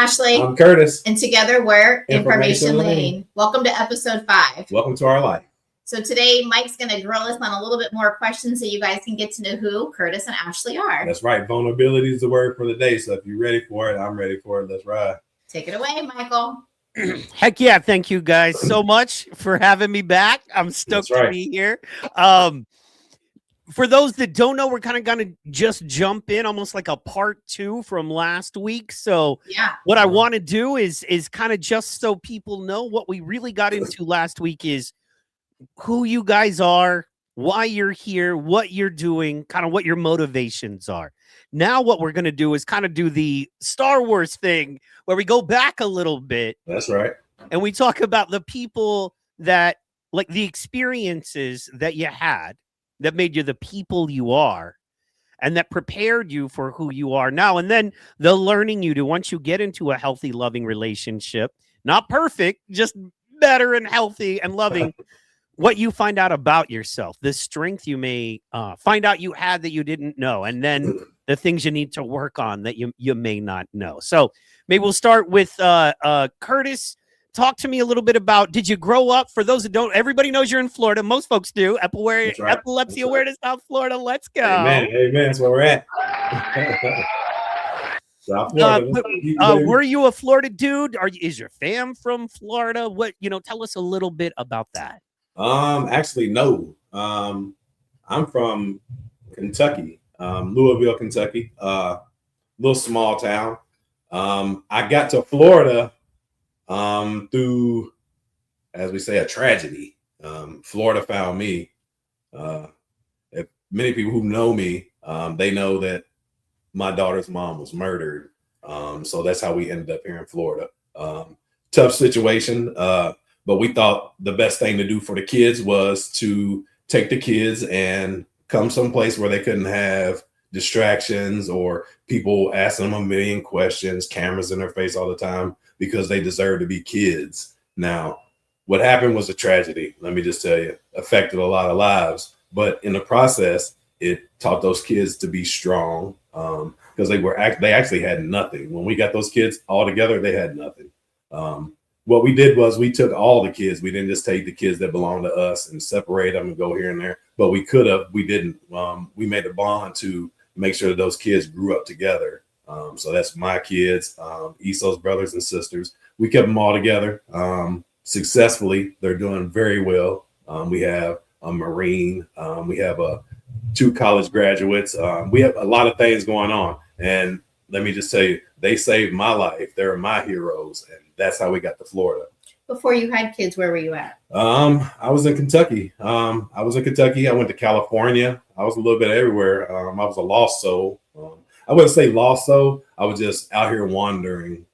Ashleigh. I'm Curtis. And together we're Information Lane. Welcome to episode 5. Welcome to our life. So today Mike's going to grill us on a little bit more questions so you guys can get to know who Curtis and Ashleigh are. That's right. Vulnerability is the word for the day. So if you're ready for it, I'm ready for it. Let's ride. Take it away, Michael. Heck yeah. Thank you guys so much for having me back. I'm stoked to be here. For those that don't know, we're kind of going to just jump in almost like a part 2 from last week. So what I want to do is kind of just so people know what we really got into last week is who you guys are, why you're here, what you're doing, kind of what your motivations are. Now what we're going to do is kind of do the Star Wars thing where we go back a little bit. That's right. And we talk about the people that, like the experiences that you had that made you the people you are and that prepared you for who you are now. And then the learning you do once you get into a healthy, loving relationship, not perfect, just better and healthy and loving, what you find out about yourself, the strength you may find out you had that you didn't know, and then the things you need to work on that you may not know. So maybe we'll start with Curtis. Talk to me a little bit about, did you grow up? For those that don't, everybody knows you're in Florida. Most folks do. Epilepsy Awareness, South Florida. Let's go. Amen. That's where we're at. South Florida. Were you a Florida dude? Is your fam from Florida? Tell us a little bit about that. Actually, no. I'm from Kentucky, Louisville, Kentucky. Little small town. I got to Florida through, as we say, a tragedy. Florida found me. If many people who know me, they know that my daughter's mom was murdered. So that's how we ended up here in Florida. Tough situation. But we thought the best thing to do for the kids was to take the kids and come someplace where they couldn't have distractions or people asking them a million questions, cameras in their face all the time, because they deserve to be kids. Now, what happened was a tragedy. Let me just tell you, affected a lot of lives. But in the process, it taught those kids to be strong because they actually had nothing. When we got those kids all together, they had nothing. What we did was we took all the kids. We didn't just take the kids that belonged to us and separate them and go here and there. But we could have. We didn't. We made a bond to make sure that those kids grew up together. So that's my kids, Esau's brothers and sisters. We kept them all together successfully. They're doing very well. We have a Marine. We have 2 college graduates. We have a lot of things going on. And let me just tell you, they saved my life. They're my heroes. And that's how we got to Florida. Before you had kids, where were you at? I was in Kentucky. I went to California. I was a little bit everywhere. I was a lost soul. I wouldn't say lost soul. I was just out here wandering,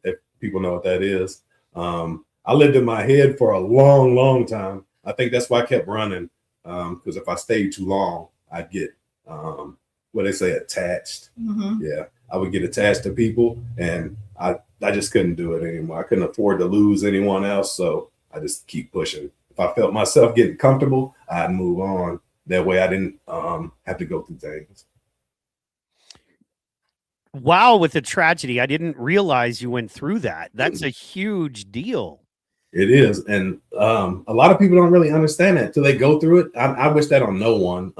if people know what that is. I lived in my head for a long, long time. I think that's why I kept running, because if I stayed too long, I'd get, what they say, attached. Mm-hmm. Yeah, I would get attached to people, and I just couldn't do it anymore. I couldn't afford to lose anyone else, so I just keep pushing. If I felt myself getting comfortable, I'd move on. That way I didn't have to go through things. Wow, with the tragedy, I didn't realize you went through that. That's a huge deal. It is. And a lot of people don't really understand that till they go through it. I wish that on no one.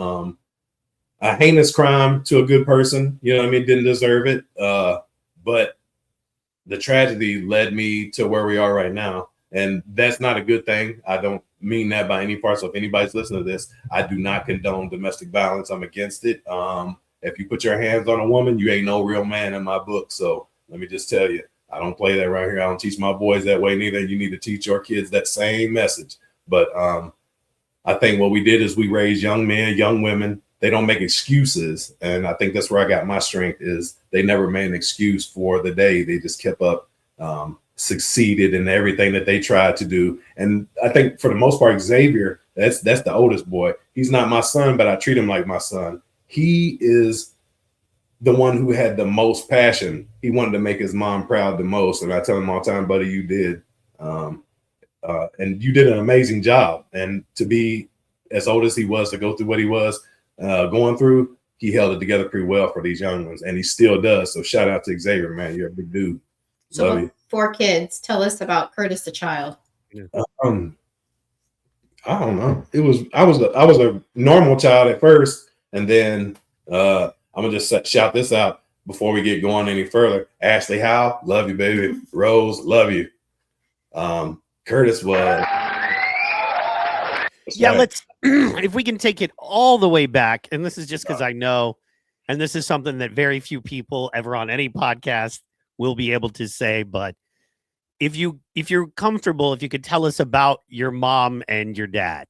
A heinous crime to a good person, you know what I mean, didn't deserve it. But the tragedy led me to where we are right now. And that's not a good thing. I don't mean that by any part. So if anybody's listening to this, I do not condone domestic violence. I'm against it. If you put your hands on a woman, you ain't no real man in my book. So let me just tell you, I don't play that right here. I don't teach my boys that way neither. You need to teach your kids that same message. But I think what we did is we raised young men, young women. They don't make excuses. And I think that's where I got my strength is they never made an excuse for the day. They just kept up, succeeded in everything that they tried to do. And I think for the most part, Xavier, that's the oldest boy. He's not my son, but I treat him like my son. He is the one who had the most passion. He wanted to make his mom proud the most. And I tell him all the time, buddy, you did. And you did an amazing job. And to be as old as he was, to go through what he was going through, he held it together pretty well for these young ones. And he still does. So shout out to Xavier, man. You're a big dude. So Love with you. 4 kids, tell us about Curtis the child. I don't know. I was a normal child at first, and then I'm gonna just shout this out before we get going any further. Ashley Howe, love you, baby. Rose, love you. Curtis was. Yeah, right. let's if we can take it all the way back, and this is just because I know, and this is something that very few people ever on any podcast will be able to say, but if you're comfortable, if you could tell us about your mom and your dad,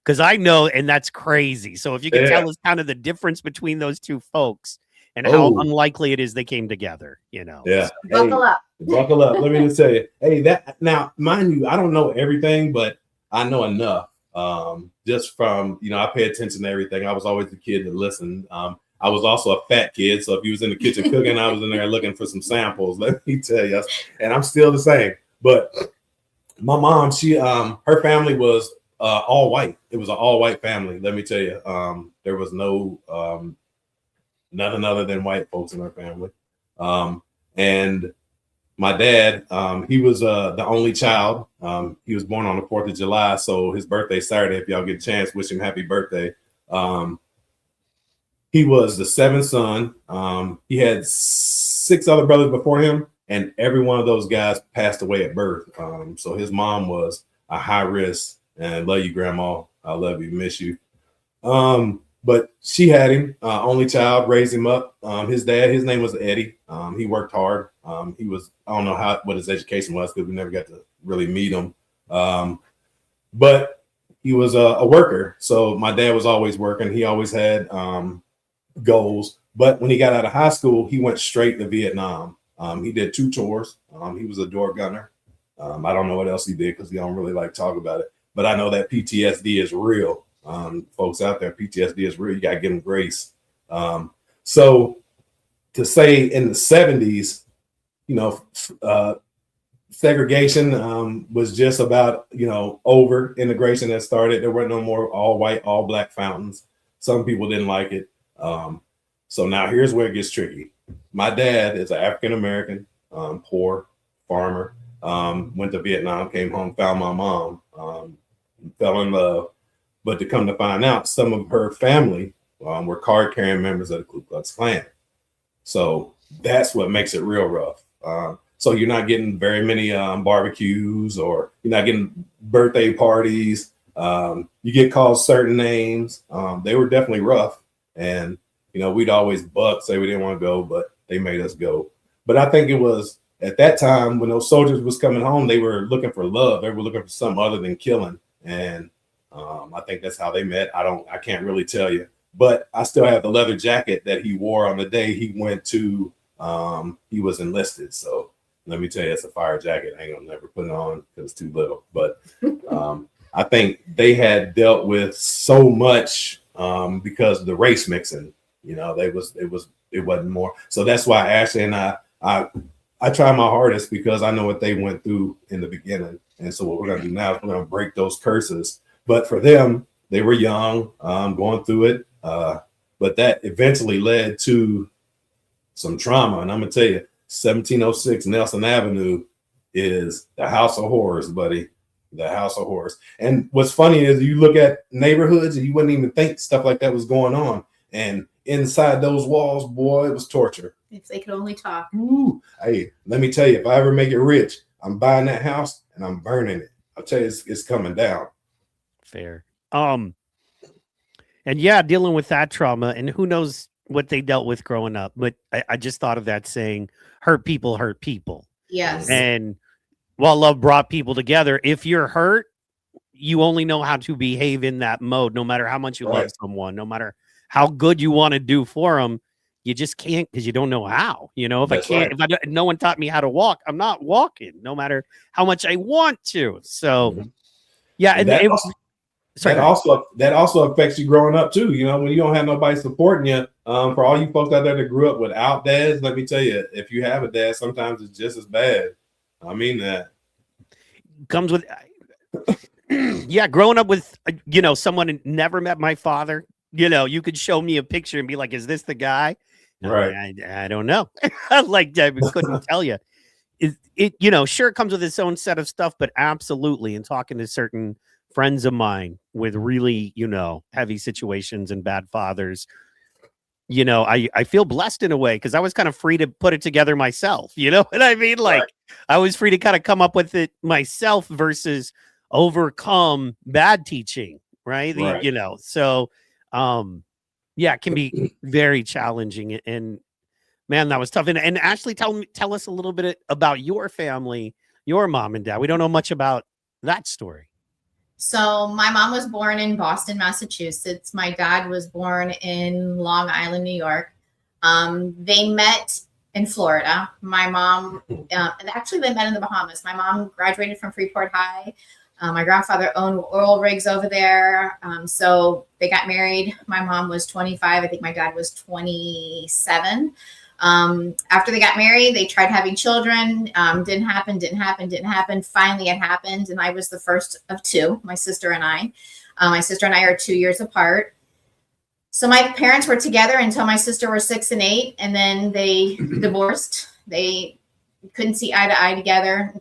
because I know, and that's crazy. So if you could tell us kind of the difference between those two folks and how unlikely it is they came together, Yeah. Buckle up. Buckle up. Let me just tell you. Hey, that now, mind you, I don't know everything, but I know enough. Just from, I pay attention to everything. I was always the kid that listened. I was also a fat kid. So if you was in the kitchen cooking, I was in there looking for some samples. Let me tell you. And I'm still the same. But my mom, her family was all white. It was an all white family. Let me tell you. There was no nothing other than white folks in her family. And my dad, he was the only child. He was born on the 4th of July. So his birthday Saturday, if y'all get a chance, wish him happy birthday. He was the 7th son. He had 6 other brothers before him, and every one of those guys passed away at birth. So his mom was a high risk, and love you, Grandma. I love you, miss you. But she had him, only child, raised him up. His dad, his name was Eddie. He worked hard. He was, I don't know what his education was because we never got to really meet him. But he was a worker. So my dad was always working. He always had goals. But when he got out of high school, he went straight to Vietnam. He did 2 tours. He was a door gunner. I don't know what else he did because he don't really like talk about it. But I know that PTSD is real. Folks out there, PTSD is real. You got to give them grace. So to say in the 70s, segregation was just about, over. Integration that started. There weren't no more all white, all black fountains. Some people didn't like it. So now here's where it gets tricky. My dad is an African-American, poor farmer, went to Vietnam, came home, found my mom, fell in love. But to come to find out, some of her family were card-carrying members of the Ku Klux Klan. So that's what makes it real rough. So you're not getting very many barbecues, or you're not getting birthday parties. You get called certain names. They were definitely rough. And, we'd always say we didn't want to go, but they made us go. But I think it was at that time when those soldiers was coming home, they were looking for love. They were looking for something other than killing. And I think that's how they met. I can't really tell you, but I still have the leather jacket that he wore on the day he went to, he was enlisted. So let me tell you, it's a fire jacket. I ain't gonna never put it on because it's too little. But I think they had dealt with so much because of the race mixing. It wasn't more. So that's why Ashley and I try my hardest because I know what they went through in the beginning. And so what we're gonna do now is we're gonna break those curses. But for them, they were young, going through it. But that eventually led to some trauma. And I'm going to tell you, 1706 Nelson Avenue is the house of horrors, buddy. The house of horrors. And what's funny is you look at neighborhoods and you wouldn't even think stuff like that was going on. And inside those walls, boy, it was torture. If they could only talk. Ooh, hey, let me tell you, if I ever make it rich, I'm buying that house and I'm burning it. I'll tell you, it's coming down. Fair. And yeah, dealing with that trauma, and who knows what they dealt with growing up. But I just thought of that saying, hurt people hurt people. Yes. And while love brought people together, if you're hurt, you only know how to behave in that mode, no matter how much you love someone, no matter how good you want to do for them. You just can't because you don't know how. If no one taught me how to walk, I'm not walking, no matter how much I want to. So, yeah, and that also affects you growing up too. When you don't have nobody supporting you. For all you folks out there that grew up without dads, let me tell you, if you have a dad, sometimes it's just as bad. I mean that comes with, yeah, growing up with someone who never met my father. You could show me a picture and be like, "Is this the guy?" Right. I don't know. Like I couldn't tell you. it sure it comes with its own set of stuff, but absolutely. And talking to certain friends of mine with really, heavy situations and bad fathers, I feel blessed in a way because I was kind of free to put it together myself. You know what I mean? Like I was free to kind of come up with it myself versus overcome bad teaching. Right. So, yeah, it can be very challenging. And man, that was tough. And Ashleigh, tell us a little bit about your family, your mom and dad. We don't know much about that story. So my mom was born in Boston, Massachusetts. My dad was born in Long Island, New York. They met in Florida. My mom, actually they met in the Bahamas. My mom graduated from Freeport High. My grandfather owned oil rigs over there. So they got married. My mom was 25. I think my dad was 27. After they got married, they tried having children. Didn't happen. Finally, it happened. And I was the first of two, my sister and I. My sister and I are 2 years apart. So my parents were together until my sister was 6 and 8. And then they divorced. They couldn't see eye to eye together.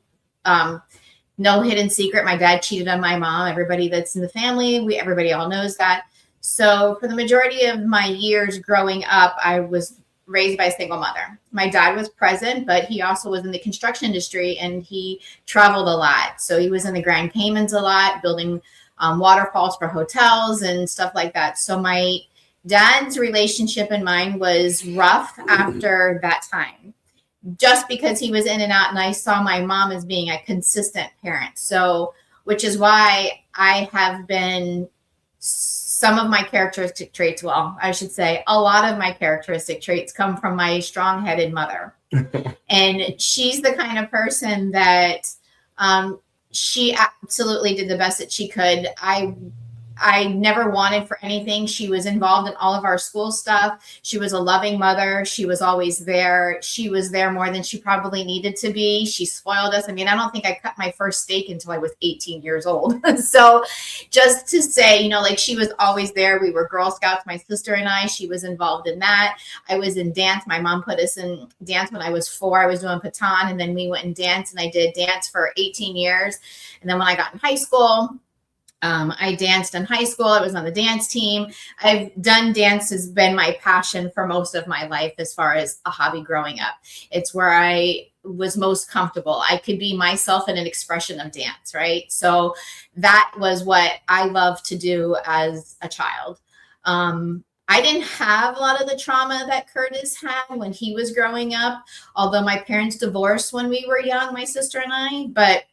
No hidden secret. My dad cheated on my mom. Everybody that's in the family, everybody all knows that. So for the majority of my years growing up, I was raised by a single mother. My dad was present, but he also was in the construction industry and he traveled a lot. So he was in the Grand Caymans a lot, building waterfalls for hotels and stuff like that. So my dad's relationship and mine was rough after that time, just because he was in and out, and I saw my mom as being a consistent parent. So, which is why I have been some of my characteristic traits, well, I should say a lot of my characteristic traits come from my strong-headed mother. And she's the kind of person that she absolutely did the best that she could. I never wanted for anything. She was involved in all of our school stuff. She was a loving mother. She was always there. She was there more than she probably needed to be. She spoiled us. I mean, I don't think I cut my first steak until I was 18 years old. So just to say, like she was always there. We were Girl Scouts, my sister and I. She was involved in that. I was in dance. My mom put us in dance when I was 4. I was doing Patan, and then we went and danced, and I did dance for 18 years. And then when I got in high school, I danced in high school. I was on the dance team. I've done dance has been my passion for most of my life as far as a hobby growing up. It's where I was most comfortable. I could be myself in an expression of dance, right? So that was what I loved to do as a child. I didn't have a lot of the trauma that Curtis had when he was growing up, although my parents divorced when we were young, my sister and I, but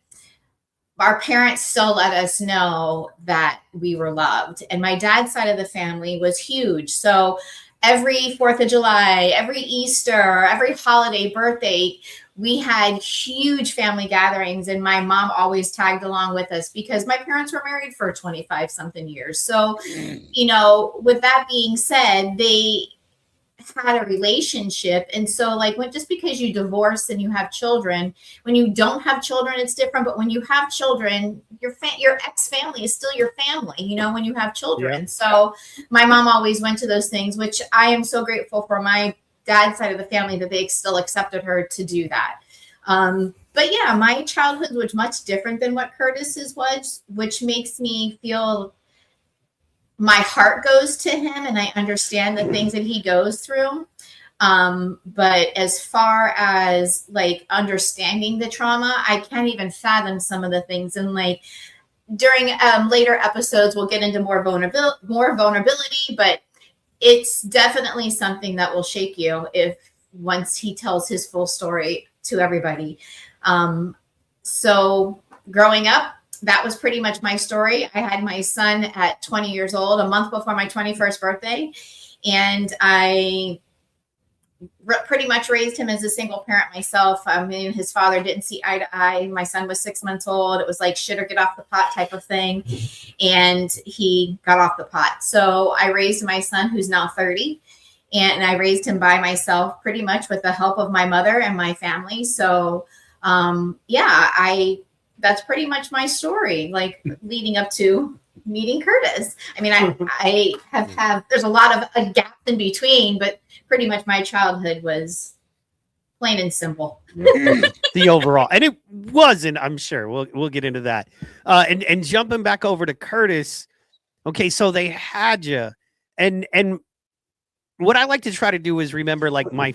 our parents still let us know that we were loved. And my dad's side of the family was huge. So every 4th of July, every Easter, every holiday, birthday, we had huge family gatherings. And my mom always tagged along with us because my parents were married for 25 something years. So, with that being said, they had a relationship. And so just because you divorce and you have children, when you don't have children, it's different. But when you have children, your ex-family is still your family, when you have children. Yeah. So my mom always went to those things, which I am so grateful for my dad's side of the family that they still accepted her to do that. But yeah, my childhood was much different than what Curtis's was, which makes me feel my heart goes to him and I understand the things that he goes through. But as far as understanding the trauma, I can't even fathom some of the things. And during later episodes, we'll get into more vulnerability, but it's definitely something that will shake you once he tells his full story to everybody. So growing up, that was pretty much my story. I had my son at 20 years old, a month before my 21st birthday. And I pretty much raised him as a single parent myself. I mean, his father didn't see eye to eye. My son was 6 months old. It was like shit or get off the pot type of thing. And he got off the pot. So I raised my son, who's now 30. And I raised him by myself pretty much with the help of my mother and my family. So that's pretty much my story, leading up to meeting Curtis. I mean, I have there's a lot of gaps in between, but pretty much my childhood was plain and simple. The overall, and it wasn't. I'm sure we'll get into that. And jumping back over to Curtis. Okay, so they had you, and what I like to try to do is remember like my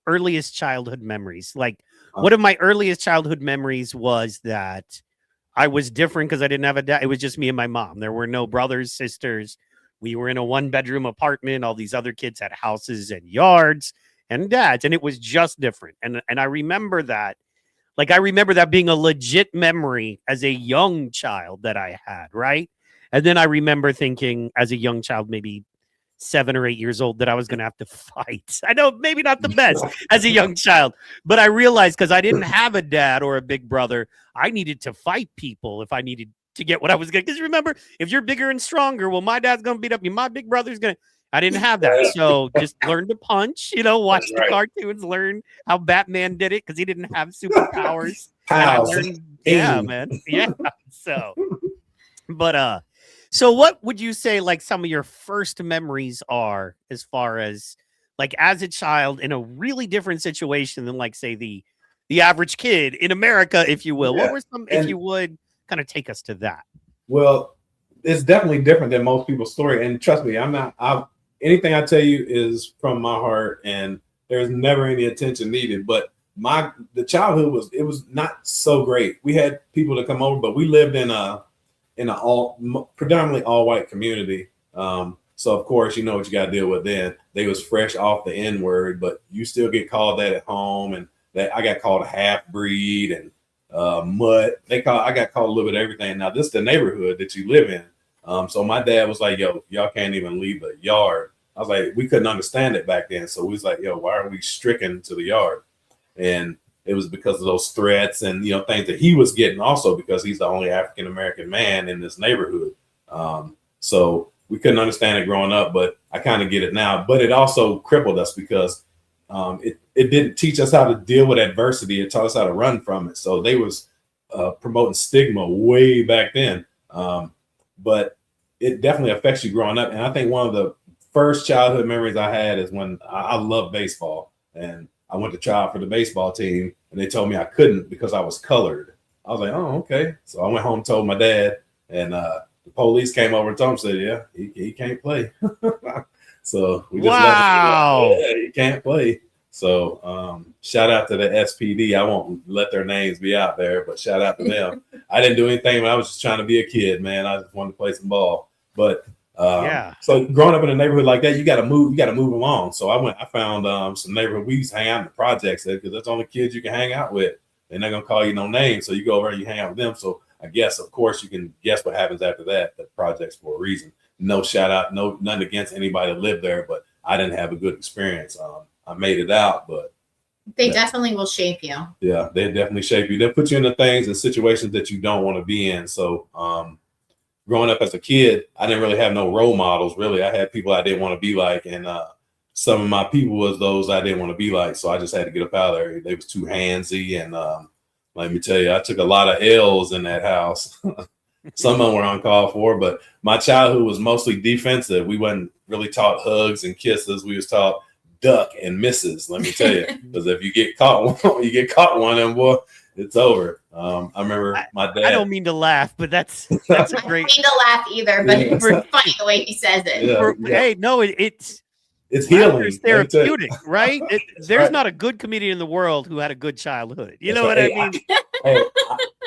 earliest childhood memories. Like one of my earliest childhood memories was that I was different because I didn't have a dad. It was just me and my mom. There were no brothers, sisters. We were in a 1-bedroom apartment. All these other kids had houses and yards and dads, and it was just different. And I remember that. Like I remember that being a legit memory as a young child that I had, right? And then I remember thinking as a young child, maybe 7 or 8 years old, that I was going to have to fight. I know maybe not the best as a young child, but I realized because I didn't have a dad or a big brother, I needed to fight people if I needed to get what I was going to. Because remember, if you're bigger and stronger, well, my dad's going to beat up you. My big brother's going to. I didn't have that. So just learn to punch, watch the cartoons, learn how Batman did it because he didn't have superpowers. Yeah, man. Yeah. So what would you say like some of your first memories are as far as like as a child in a really different situation than like say the average kid in America, if you will? What were some, if you would kind of take us to that? Well, it's definitely different than most people's story. And trust me, anything I tell you is from my heart and there's never any attention needed. But the childhood was not so great. We had people to come over, but we lived in a predominantly all white community. So of course, you know what you got to deal with then. They was fresh off the N-word, but you still get called that at home. And that I got called a half breed and mutt. I got called a little bit of everything. Now this is the neighborhood that you live in. So my dad was like, yo, y'all can't even leave the yard. I was like, we couldn't understand it back then. So we was like, yo, why are we stricken to the yard? And it was because of those threats and, things that he was getting also because he's the only African-American man in this neighborhood. So we couldn't understand it growing up, but I kind of get it now. But it also crippled us because it didn't teach us how to deal with adversity. It taught us how to run from it. So they was promoting stigma way back then. But it definitely affects you growing up. And I think one of the first childhood memories I had is when I loved baseball. And I went to try out for the baseball team and they told me I couldn't because I was colored. I was like, oh, okay. So I went home, told my dad, and the police came over and told him, said, yeah, he can't play. So we just he can't play. So shout out to the SPD. I won't let their names be out there, but shout out to them. I didn't do anything, but I was just trying to be a kid, man. I just wanted to play some ball. But so growing up in a neighborhood like that, you got to move along. So I found some neighborhood. We used to hang out in the projects there because that's the only kids you can hang out with. They're not gonna call you no name. So you go over and you hang out with them. So I guess, of course, you can guess what happens after that. The projects for a reason. No shout out, nothing against anybody that lived there, but I didn't have a good experience. I made it out, but they definitely will shape you. Yeah, they definitely shape you. They put you into things and situations that you don't want to be in. So growing up as a kid, I didn't really have no role models. Really, I had people I didn't want to be like, and some of my people was those I didn't want to be like. So I just had to get up out of there. They was too handsy, and let me tell you, I took a lot of L's in that house. Some of them were uncalled for, but my childhood was mostly defensive. We wasn't really taught hugs and kisses. We was taught duck and misses. Let me tell you, because if you get caught one of them, boy, it's over. I remember my dad. I don't mean to laugh, but that's a great. I don't mean to laugh either, but it's funny the way he says it. Hey, no, it's healing. It's therapeutic, right? There's not a good comedian in the world who had a good childhood. You know what I mean?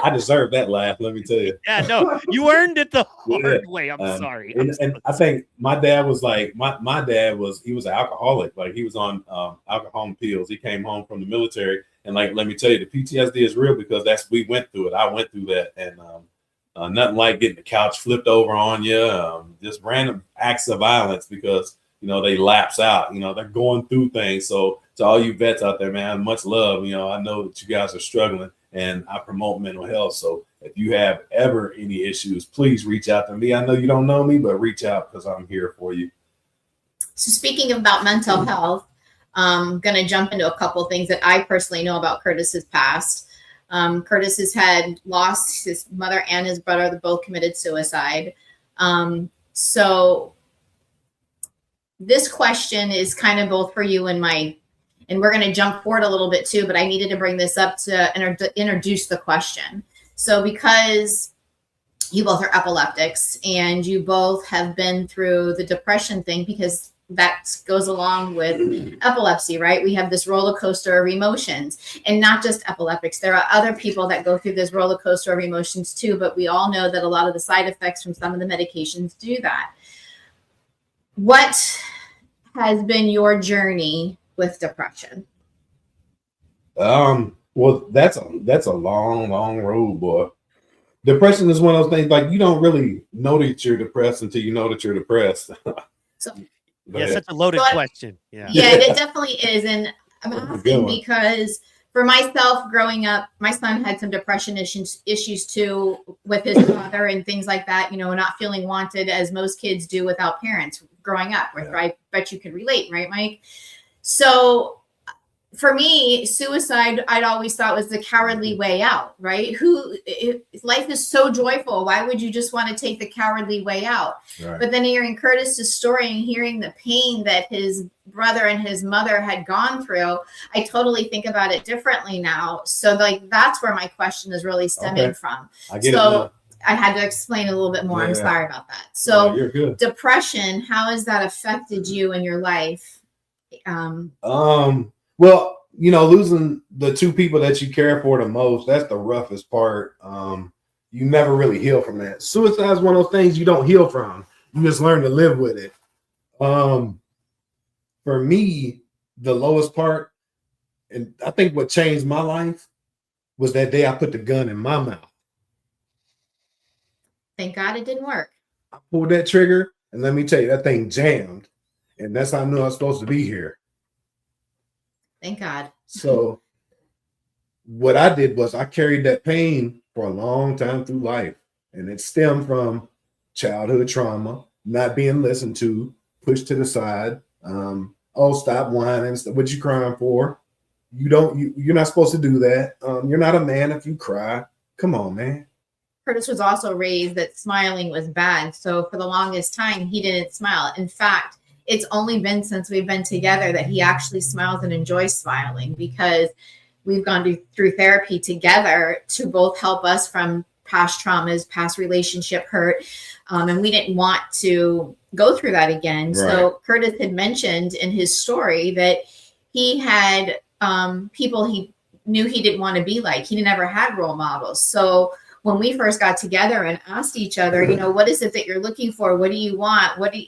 I deserve that laugh. Let me tell you. Yeah, no, you earned it the hard way. I'm sorry. And I think my dad was like, my dad was an alcoholic. Like he was on alcohol pills. He came home from the military, and like, let me tell you, the PTSD is real because we went through it. I went through that, and nothing like getting the couch flipped over on you, just random acts of violence because they lapse out. They're going through things. So to all you vets out there, man, much love. I know that you guys are struggling, and I promote mental health. So if you have ever any issues, please reach out to me. I know you don't know me, but reach out because I'm here for you. So speaking about mental health, I'm going to jump into a couple things that I personally know about Curtis's past. Curtis had lost his mother and his brother. They both committed suicide. So this question is kind of both for you and my And we're going to jump forward a little bit too, but I needed to bring this up to introduce the question. So because you both are epileptics and you both have been through the depression thing, because that goes along with epilepsy, right? We have this roller coaster of emotions, and not just epileptics. There are other people that go through this roller coaster of emotions too, but we all know that a lot of the side effects from some of the medications do that. What has been your journey with depression? Well, that's a long road, boy. Depression is one of those things, like, you don't really know that you're depressed until you know that you're depressed. So yeah, such a loaded question. Yeah, it definitely is. And I'm asking because for myself, growing up, my son had some depression issues too with his father and things like that, not feeling wanted as most kids do without parents growing up. Yeah. I bet you could relate, right, Mike? So for me, suicide, I'd always thought was the cowardly way out, right? Life is so joyful. Why would you just want to take the cowardly way out? Right. But then hearing Curtis's story and hearing the pain that his brother and his mother had gone through, I totally think about it differently now. So that's where my question is really stemming from. I get it. I had to explain a little bit more. Yeah. I'm sorry about that. So you're good. Depression, how has that affected you in your life? Well, losing the two people that you care for the most, that's the roughest part. You never really heal from that. Suicide is one of those things you don't heal from. You just learn to live with it. For me, the lowest part, and I think what changed my life, was that day I put the gun in my mouth. Thank God it didn't work. I pulled that trigger, and let me tell you, that thing jammed. And that's how I knew I was supposed to be here. Thank God. So what I did was I carried that pain for a long time through life. And it stemmed from childhood trauma, not being listened to, pushed to the side. Stop whining. What you crying for? You're not supposed to do that. You're not a man if you cry. Come on, man. Curtis was also raised that smiling was bad. So for the longest time, he didn't smile. In fact, it's only been since we've been together that he actually smiles and enjoys smiling, because we've gone through therapy together to both help us from past traumas, past relationship hurt. And we didn't want to go through that again. Right. So Curtis had mentioned in his story that he had people he knew he didn't want to be like. He never had role models. So when we first got together and asked each other, what is it that you're looking for? What do you want? What do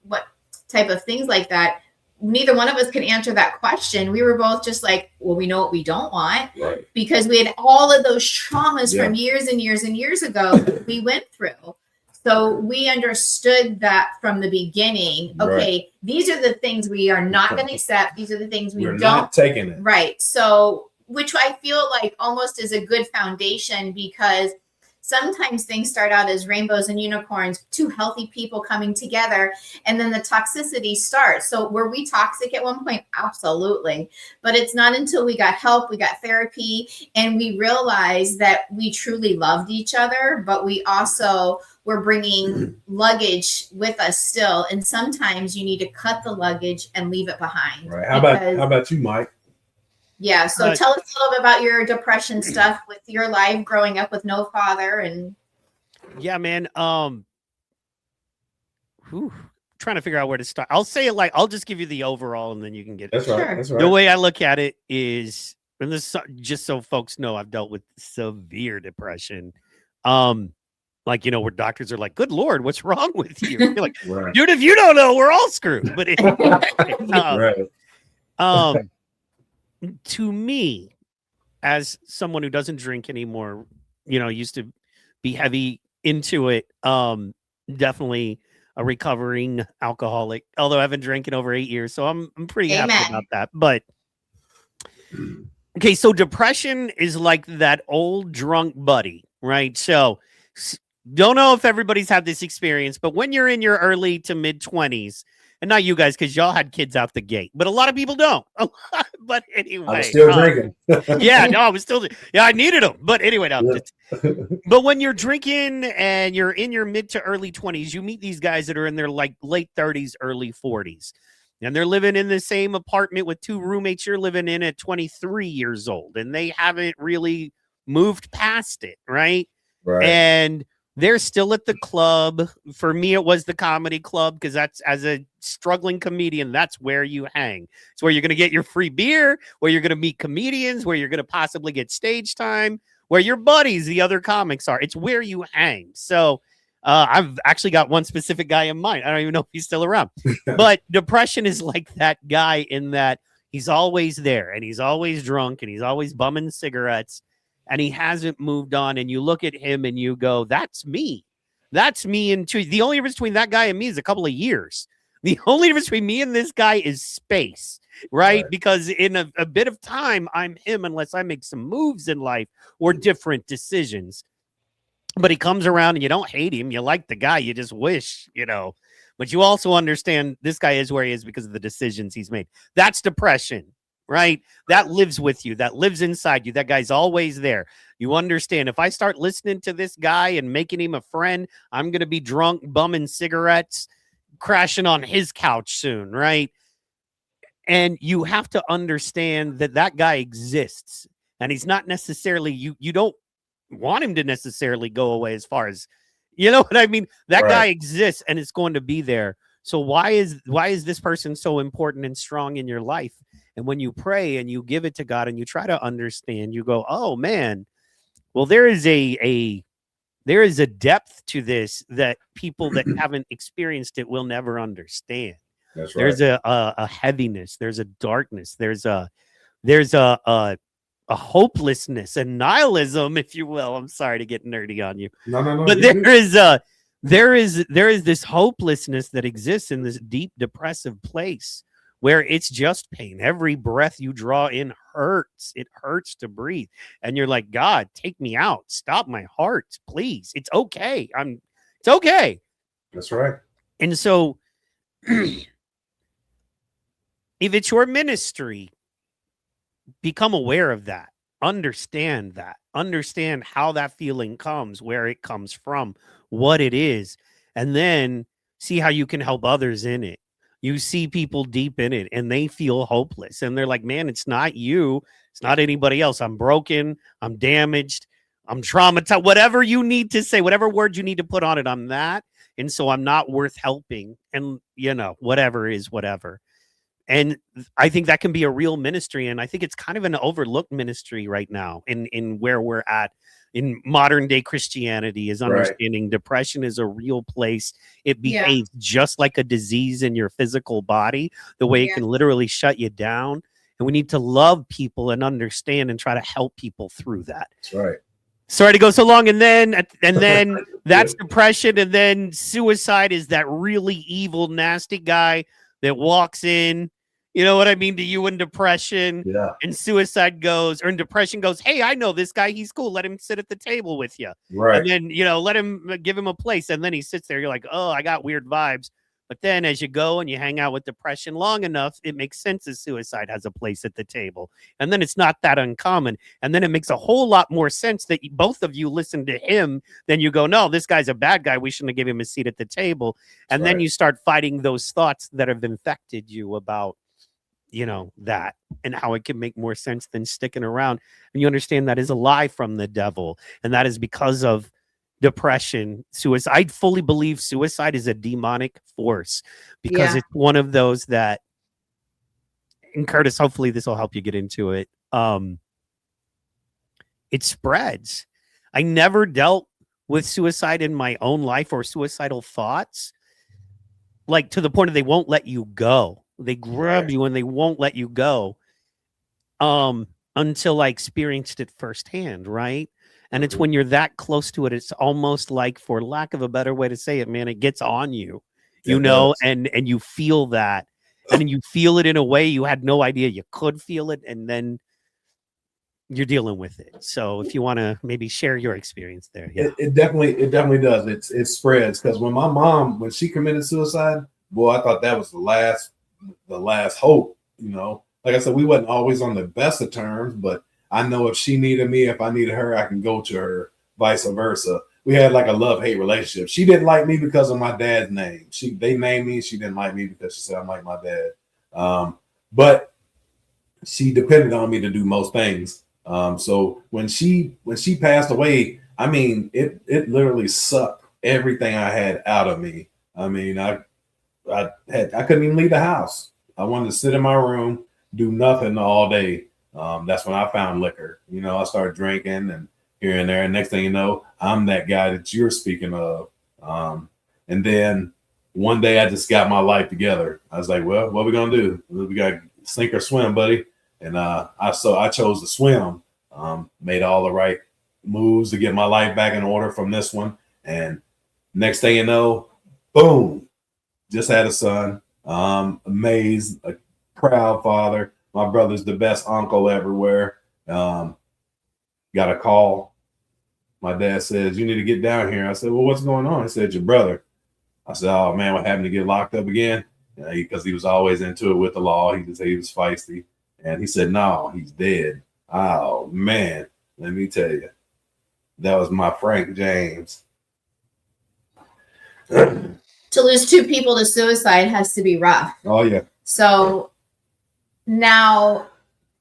what type of things like that? Neither one of us could answer that question. We were both just like, well, we know what we don't want, right? Because we had all of those traumas from years and years and years ago that we went through. So we understood that from the beginning. Okay, these are the things we are not going to accept. These are the things we're not taking it. Right. So, which I feel like almost is a good foundation, because sometimes things start out as rainbows and unicorns, two healthy people coming together, and then the toxicity starts. So were we toxic at one point? Absolutely. But it's not until we got help, we got therapy, and we realized that we truly loved each other, but we also were bringing luggage with us still. And sometimes you need to cut the luggage and leave it behind. Right. How about you, Mike? Yeah. So tell us a little bit about your depression stuff with your life growing up with no father. And yeah, man. Trying to figure out where to start. I'll say it I'll just give you the overall, and then you can get That's right. That's right. The way I look at it is, and this just so folks know, I've dealt with severe depression. Where doctors are like, "Good Lord, what's wrong with you?" You're like, right. Dude, if you don't know, we're all screwed. But to me, as someone who doesn't drink anymore, used to be heavy into it. Definitely a recovering alcoholic, although I haven't drank in over 8 years. So I'm pretty happy about that. But okay, so depression is like that old drunk buddy, right? So don't know if everybody's had this experience, but when you're in your early to mid 20s, and not you guys, because y'all had kids out the gate, but a lot of people don't. But anyway, I was still drinking. I was still. Yeah, I needed them. But anyway, but when you're drinking and you're in your mid to early 20s, you meet these guys that are in their late 30s, early 40s, and they're living in the same apartment with 2 roommates you're living in at 23 years old, and they haven't really moved past it, right? Right. And they're still at the club. For me, it was the comedy club, because that's, as a struggling comedian, that's where you hang. It's where you're going to get your free beer, where you're going to meet comedians, where you're going to possibly get stage time, where your buddies, the other comics, are. It's where you hang. So I've actually got one specific guy in mind. I don't even know if he's still around. But depression is like that guy, in that he's always there, and he's always drunk, and he's always bumming cigarettes, and he hasn't moved on. And you look at him and you go, that's me. That's me. And the only difference between that guy and me is a couple of years. The only difference between me and this guy is space, right? Because in a bit of time, I'm him, unless I make some moves in life or different decisions. But he comes around, and you don't hate him. You like the guy. You just wish, but you also understand this guy is where he is because of the decisions he's made. That's depression, right? That lives with you. That lives inside you. That guy's always there. You understand, if I start listening to this guy and making him a friend, I'm going to be drunk, bumming cigarettes, crashing on his couch soon, right? And you have to understand that that guy exists, and he's not necessarily, you don't want him to necessarily go away, as far as, you know what I mean? That guy exists, and it's going to be there. So why is this person so important and strong in your life? And when you pray and you give it to God and you try to understand, you go, oh man, well, there is a depth to this that people that haven't experienced it will never understand. That's right. There's a heaviness, there's a darkness, there's a hopelessness and nihilism, if you will. I'm sorry to get nerdy on you. No. But there is this hopelessness that exists in this deep depressive place where it's just pain. Every breath you draw in hurts. It hurts to breathe. And you're like, God, take me out. Stop my heart, please. It's okay. It's okay. That's right. And so if it's your ministry, become aware of that. Understand how that feeling comes, where it comes from, what it is, and then see how you can help others in it. You see people deep in it and they feel hopeless, and they're like, man, it's not you. It's not anybody else. I'm broken. I'm damaged. I'm traumatized. Whatever you need to say, whatever word you need to put on it, I'm that. And so I'm not worth helping. And, whatever is whatever. And I think that can be a real ministry. And I think it's kind of an overlooked ministry right now in where we're at in modern day Christianity, is understanding depression is a real place. It behaves just like a disease in your physical body, the way it can literally shut you down. And we need to love people and understand and try to help people through that. That's right. Sorry to go so long. And then that's depression. And then suicide is that really evil, nasty guy that walks in, you know what I mean, to you in depression. Yeah. And depression goes, hey, I know this guy. He's cool. Let him sit at the table with you. Right. And then, let him give him a place. And then he sits there. You're like, oh, I got weird vibes. But then as you go and you hang out with depression long enough, it makes sense that suicide has a place at the table. And then it's not that uncommon. And then it makes a whole lot more sense that both of you listen to him. Then you go, no, this guy's a bad guy. We shouldn't have given him a seat at the table. And then you start fighting those thoughts that have infected you about, that, and how it can make more sense than sticking around. And you understand that is a lie from the devil. And that is because of depression, suicide. I fully believe suicide is a demonic force, because it's one of those that, and Curtis, hopefully this will help you get into it. It spreads. I never dealt with suicide in my own life or suicidal thoughts, like to the point of they won't let you go. They grab you and they won't let you go until I experienced it firsthand, right? And it's when you're that close to it, it's almost like, for lack of a better way to say it, man, it gets on you, and you feel that. And then you feel it in a way you had no idea you could feel it, and then you're dealing with it. So if you want to maybe share your experience there. Yeah. It definitely does. It spreads, because when my mom, when she committed suicide, boy, I thought that was the last hope. Like I said, we wasn't always on the best of terms, but I know if she needed me, if I needed her, I can go to her, vice versa. We had like a love-hate relationship. She didn't like me because of my dad's name. They named me. She didn't like me because she said I'm like my dad. But she depended on me to do most things. So when she passed away, I mean, it literally sucked everything I had out of me. I mean, I couldn't even leave the house. I wanted to sit in my room, do nothing all day. That's when I found liquor. You know, I started drinking and here and there. And next thing you know, I'm that guy that you're speaking of. And then one day I just got my life together. I was like, well, what are we gonna do? We got to sink or swim, buddy. And I chose to swim. Made all the right moves to get my life back in order from this one. And next thing you know, boom, just had a son. Amazed, a proud father. My brother's the best uncle everywhere. Got a call. My dad says, you need to get down here. I said, well, what's going on? He said, your brother. I said, oh man, what happened to get locked up again? Because he was always into it with the law. He just said he was feisty. And he said, no, he's dead. Oh man, let me tell you, that was my Frank James. To lose two people to suicide has to be rough. Oh yeah. So now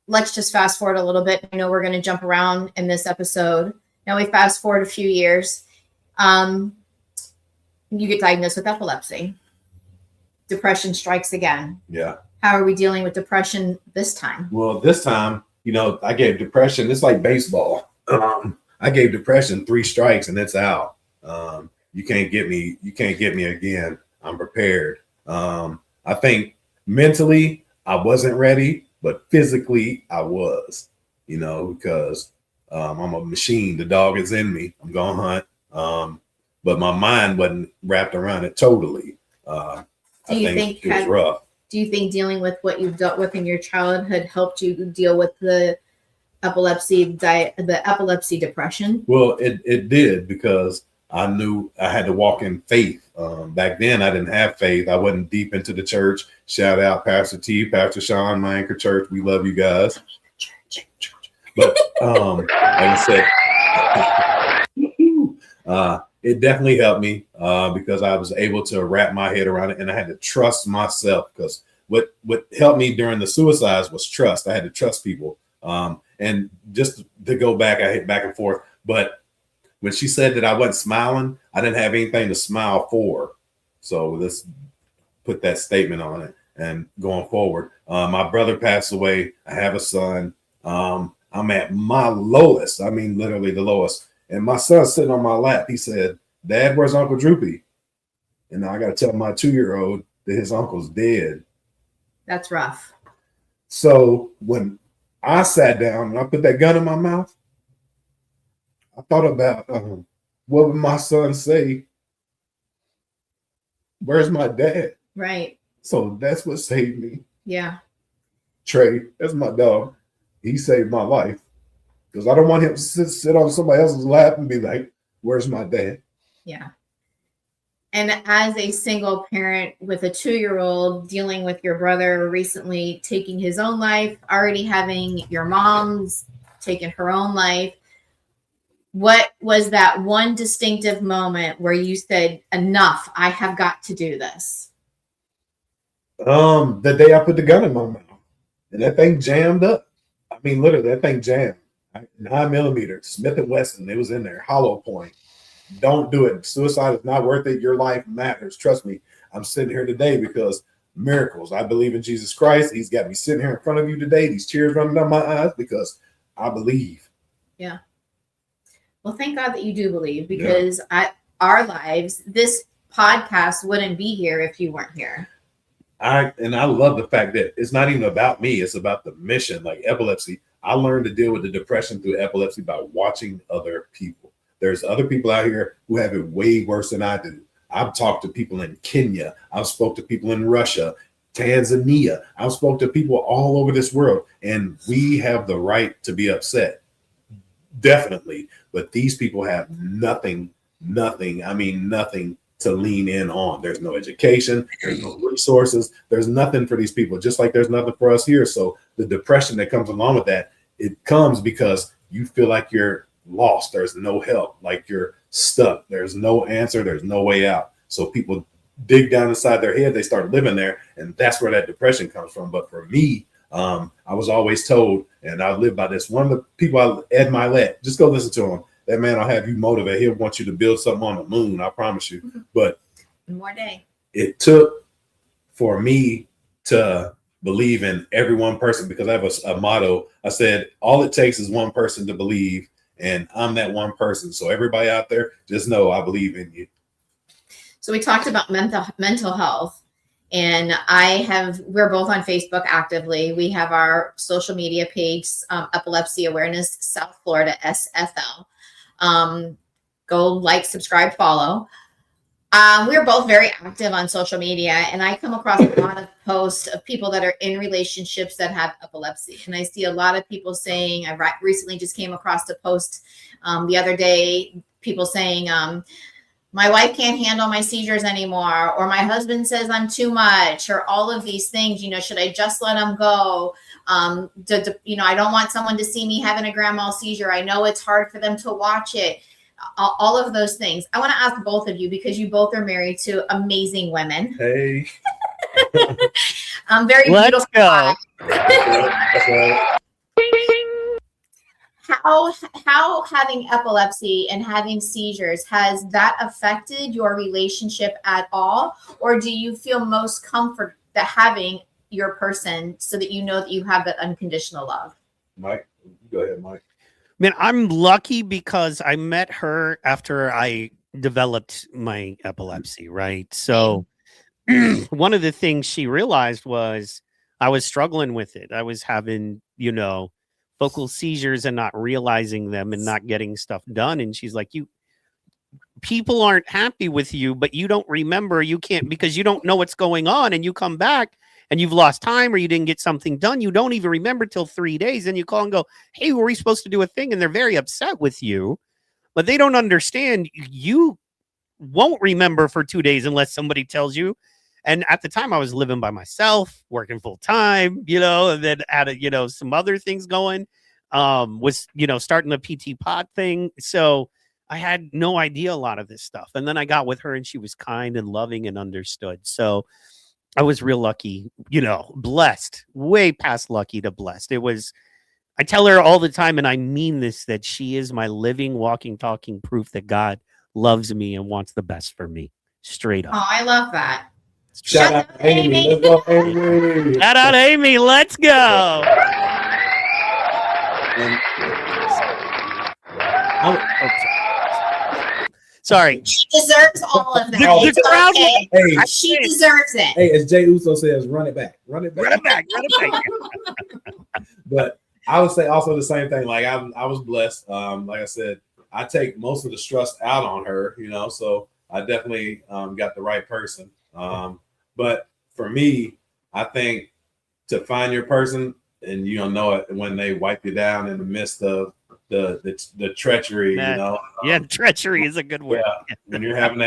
let's just fast forward a little bit. I know we're going to jump around in this episode. Now we fast forward a few years. You get diagnosed with epilepsy. Depression strikes again. Yeah. How are we dealing with depression this time? Well, this time, you know, I gave depression. It's like baseball. I gave depression 3 strikes and it's out. You can't get me. You can't get me again. I'm prepared. I think mentally I wasn't ready, but physically I was, you know, because I'm a machine. The dog is in me. I'm going to hunt. But my mind wasn't wrapped around it totally. I think it was rough. Do you think dealing with what you've dealt with in your childhood helped you deal with the epilepsy depression? Well, it did, because I knew I had to walk in faith. Back then, I didn't have faith. I wasn't deep into the church. Shout out Pastor T, Pastor Sean, my anchor church. We love you guys. But like I said, it definitely helped me because I was able to wrap my head around it, and I had to trust myself, because what helped me during the suicides was trust. I had to trust people. And just to go back, I hit back and forth. But when she said that I wasn't smiling, I didn't have anything to smile for. So let's put that statement on it. And going forward, my brother passed away. I have a son. I'm at my lowest. I mean, literally the lowest. And my son's sitting on my lap. He said, Dad, where's Uncle Droopy? And now I got to tell my 2-year-old that his uncle's dead. That's rough. So when I sat down and I put that gun in my mouth, I thought about what would my son say? Where's my dad? Right. So that's what saved me. Yeah. Trey, that's my dog. He saved my life, because I don't want him to sit on somebody else's lap and be like, where's my dad? Yeah. And as a single parent with a 2-year-old, dealing with your brother recently taking his own life, already having your mom's taken her own life, what was that one distinctive moment where you said, enough, I have got to do this? The day I put the gun in my mouth and that thing jammed up. I mean, literally, that thing jammed. 9mm, Smith & Wesson, it was in there, hollow point. Don't do it. Suicide is not worth it. Your life matters. Trust me. I'm sitting here today because miracles. I believe in Jesus Christ. He's got me sitting here in front of you today. These tears running down my eyes because I believe. Yeah. Well, thank God that you do believe, because our lives, this podcast wouldn't be here if you weren't here. I love the fact that it's not even about me. It's about the mission. Like epilepsy, I learned to deal with the depression through epilepsy by watching other people. There's other people out here who have it way worse than I do. I've talked to people in Kenya. I've spoke to people in Russia, Tanzania. I've spoke to people all over this world, and we have the right to be upset. Definitely. But these people have nothing to lean in on. There's no education, there's no resources, there's nothing for these people, just like there's nothing for us here. So the depression that comes along with that, it comes because you feel like you're lost. There's no help, like you're stuck. There's no answer. There's no way out. So people dig down inside their head, they start living there, and that's where that depression comes from. But for me, I was always told, and I live by this. One of the people, Ed Milet, just go listen to him. That man will have you motivated. He'll want you to build something on the moon, I promise you. But More day. it took for me to believe in every one person, because I have a motto. I said, all it takes is one person to believe, and I'm that one person. So everybody out there, just know I believe in you. So we talked about mental health, and we're both on Facebook actively. We have our social media page, Epilepsy Awareness South Florida, SFL. Go like, subscribe, follow. We're both very active on social media, and I come across a lot of posts of people that are in relationships that have epilepsy. And I see a lot of people saying, I recently just came across a post the other day, people saying, my wife can't handle my seizures anymore, or my husband says I'm too much, or all of these things, should I just let him go? I don't want someone to see me having a grand mal seizure. I know it's hard for them to watch it. All of those things. I want to ask both of you, because you both are married to amazing women. Hey. Very Let's beautiful. go. That's right. How having epilepsy and having seizures, has that affected your relationship at all? Or do you feel most comfort that having your person, so that you know that you have that unconditional love? Mike, go ahead, Mike. Man, I'm lucky because I met her after I developed my epilepsy, right? So one of the things she realized was I was struggling with it. I was having, focal seizures and not realizing them and not getting stuff done. And she's like, people aren't happy with you, but you don't remember, you can't, because you don't know what's going on, and you come back and you've lost time, or you didn't get something done. You don't even remember till 3 days. And you call and go, hey, were we supposed to do a thing? And they're very upset with you, but they don't understand you won't remember for 2 days unless somebody tells you. And at the time I was living by myself, working full time, and then had some other things going, was, starting the PT pod thing. So I had no idea a lot of this stuff. And then I got with her, and she was kind and loving and understood. So I was real lucky, blessed, way past lucky to blessed. I tell her all the time, and I mean this, that she is my living, walking, talking proof that God loves me and wants the best for me. Straight up. Oh, I love that. Shout out to Amy. Let's go, Amy. Shout out Amy. Let's go. Sorry. She deserves all of that. The crowd. Hey, she deserves it. Hey, as Jay Uso says, run it back. Run it back. Run it back. Run it back. But I would say also the same thing. Like I was blessed. Like I said, I take most of the stress out on her, so I definitely got the right person. But for me, I think to find your person, and you don't know it when they wipe you down in the midst of the treachery, Yeah, treachery is a good word. Yeah. When you're having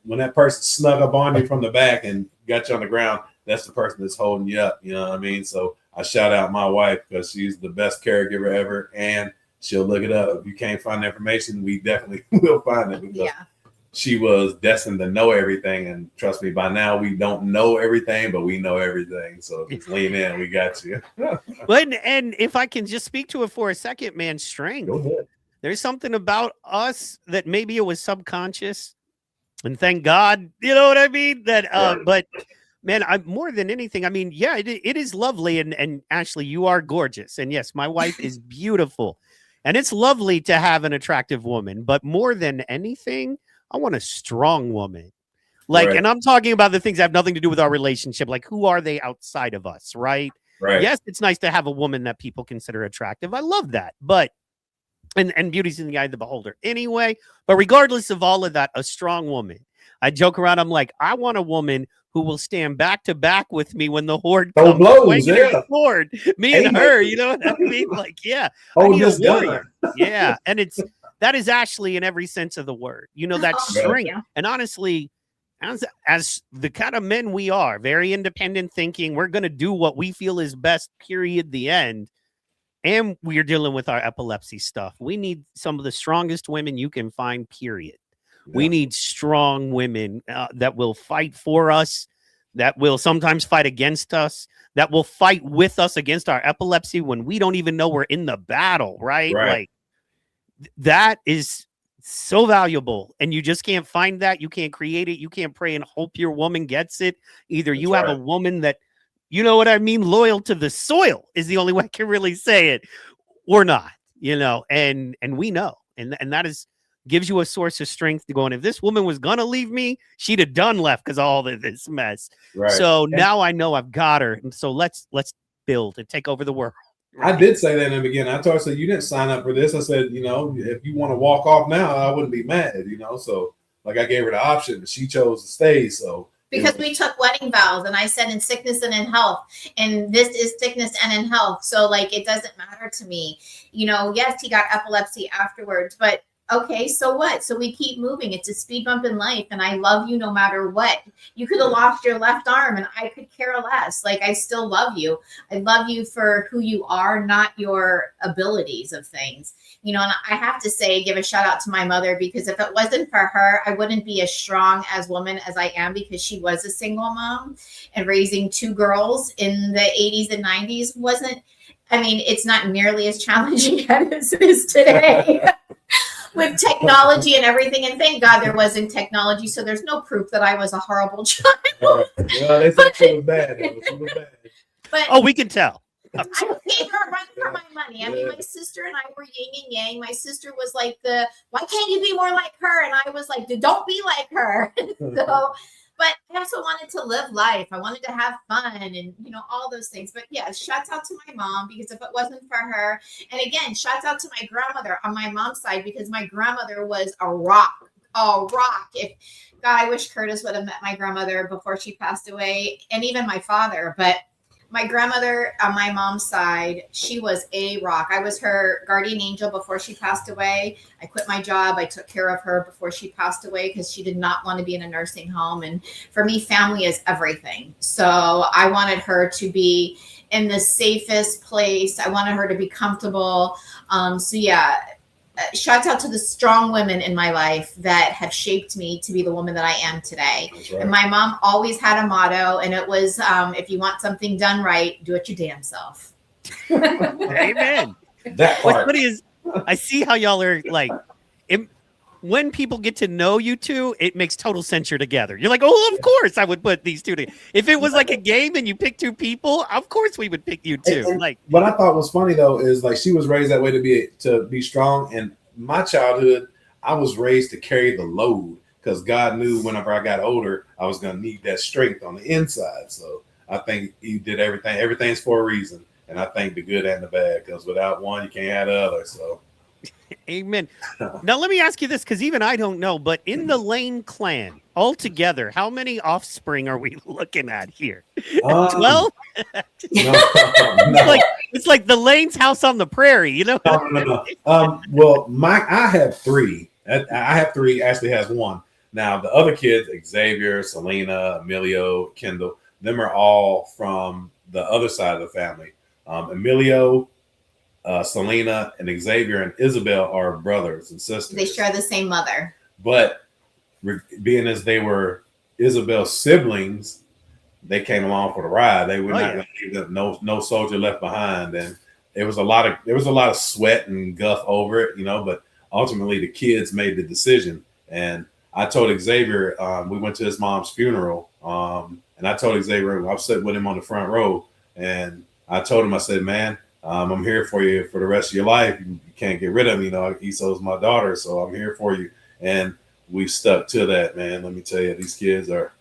when that person snug up on you from the back and got you on the ground, that's the person that's holding you up. You know what I mean? So I shout out my wife, because she's the best caregiver ever, and she'll look it up. If you can't find the information, we definitely will find it, because she was destined to know everything. And trust me, by now we don't know everything, but we know everything. So just lean in, we got you. Well, and if I can just speak to it for a second, man, strength. Go ahead. There's something about us that maybe it was subconscious, and thank God, you know what I mean? That, but man, more than anything, I mean, yeah, it is lovely. And Ashleigh, you are gorgeous. And yes, my wife is beautiful, and it's lovely to have an attractive woman, but more than anything, I want a strong woman. Like, Right. And I'm talking about the things that have nothing to do with our relationship. Like, who are they outside of us? Right. Yes, it's nice to have a woman that people consider attractive. I love that. But and beauty's in the eye of the beholder anyway. But regardless of all of that, a strong woman. I joke around. I'm like, I want a woman who will stand back to back with me when the horde comes. Blows, The horde, me and her, you know what I mean? Like, yeah, I need a warrior. Yeah, and that is Ashleigh in every sense of the word. That strength. Yeah. And honestly, as the kind of men we are, very independent thinking, we're going to do what we feel is best, period, the end. And we're dealing with our epilepsy stuff. We need some of the strongest women you can find, period. We need strong women that will fight for us, that will sometimes fight against us, that will fight with us against our epilepsy when we don't even know we're in the battle, right? Like that is so valuable, and you just can't find that. You can't create it. You can't pray and hope your woman gets it. Either you have a woman that, you know what I mean, loyal to the soil is the only way I can really say it, or not, you know, and we know, and that is gives you a source of strength to go. And if this woman was gonna leave me, she'd have done left because of all of this mess. So now I know I've got her, and so let's build and take over the world. I did say that in the beginning. I told her, so you didn't sign up for this. I said, you know, if you want to walk off now, I wouldn't be mad, you know. So like I gave her the option, but she chose to stay. So because we took wedding vows, and I said in sickness and in health, and this is sickness and in health. So like it doesn't matter to me, you know. Yes, he got epilepsy afterwards, but okay, so what? So we keep moving. It's a speed bump in life, and I love you no matter what. You could have lost your left arm, and I could care less. Like, I still love you. I love you for who you are, not your abilities of things. You know, and I have to say, give a shout out to my mother, because if it wasn't for her, I wouldn't be as strong as woman as I am, because she was a single mom, and raising two girls in the 80s and 90s wasn't, I mean, it's not nearly as challenging as it is today. With technology and everything, and thank God there wasn't technology, so there's no proof that I was a horrible child. Well, they said she was bad. She was bad. But we can tell. I paid her run for my money. I mean, my sister and I were yin and yang. My sister was like, why can't you be more like her? And I was like, don't be like her. So, but I also wanted to live life. I wanted to have fun and, you know, all those things. But yeah, shouts out to my mom, because if it wasn't for her, and again, shouts out to my grandmother on my mom's side, because my grandmother was a rock. If God, I wish Curtis would have met my grandmother before she passed away, and even my father. But my grandmother on my mom's side, she was a rock. I was her guardian angel before she passed away. I quit my job. I took care of her before she passed away, because she did not want to be in a nursing home. And for me, family is everything. So I wanted her to be in the safest place. I wanted her to be comfortable. So yeah, shouts out to the strong women in my life that have shaped me to be the woman that I am today. Right. And my mom always had a motto, and it was, if you want something done right, do it your damn self. Amen. That part. What's funny is, I see how y'all are like, when people get to know you two, it makes total sense you're together. You're like, oh, of course I would put these two together. If it was like a game and you pick two people, of course we would pick you two. And like, what I thought was funny though is like she was raised that way to be strong. And my childhood, I was raised to carry the load, because God knew whenever I got older, I was gonna need that strength on the inside. So I think He did everything. Everything's for a reason, and I think the good and the bad, because without one, you can't have the other. So. Amen. Now, let me ask you this, because even I don't know, but in the Lane clan altogether, how many offspring are we looking at here? 12? No. It's like the Lane's house on the prairie, you know? No. Well, I have three. I have three. Ashley has one. Now, the other kids, Xavier, Selena, Emilio, Kendall, them are all from the other side of the family. Emilio, Selena, and Xavier and Isabel are brothers and sisters. They share the same mother. But being as they were Isabel's siblings, they came along for the ride. They were not going to leave them, no soldier left behind. And there was a lot of sweat and guff over it, you know, but ultimately the kids made the decision. And I told Xavier, we went to his mom's funeral, and I told Xavier, I was sitting with him on the front row, and I told him, I said, man, I'm here for you for the rest of your life. You can't get rid of me. You know, Esau's my daughter, so I'm here for you. And we stuck to that, man. Let me tell you, these kids are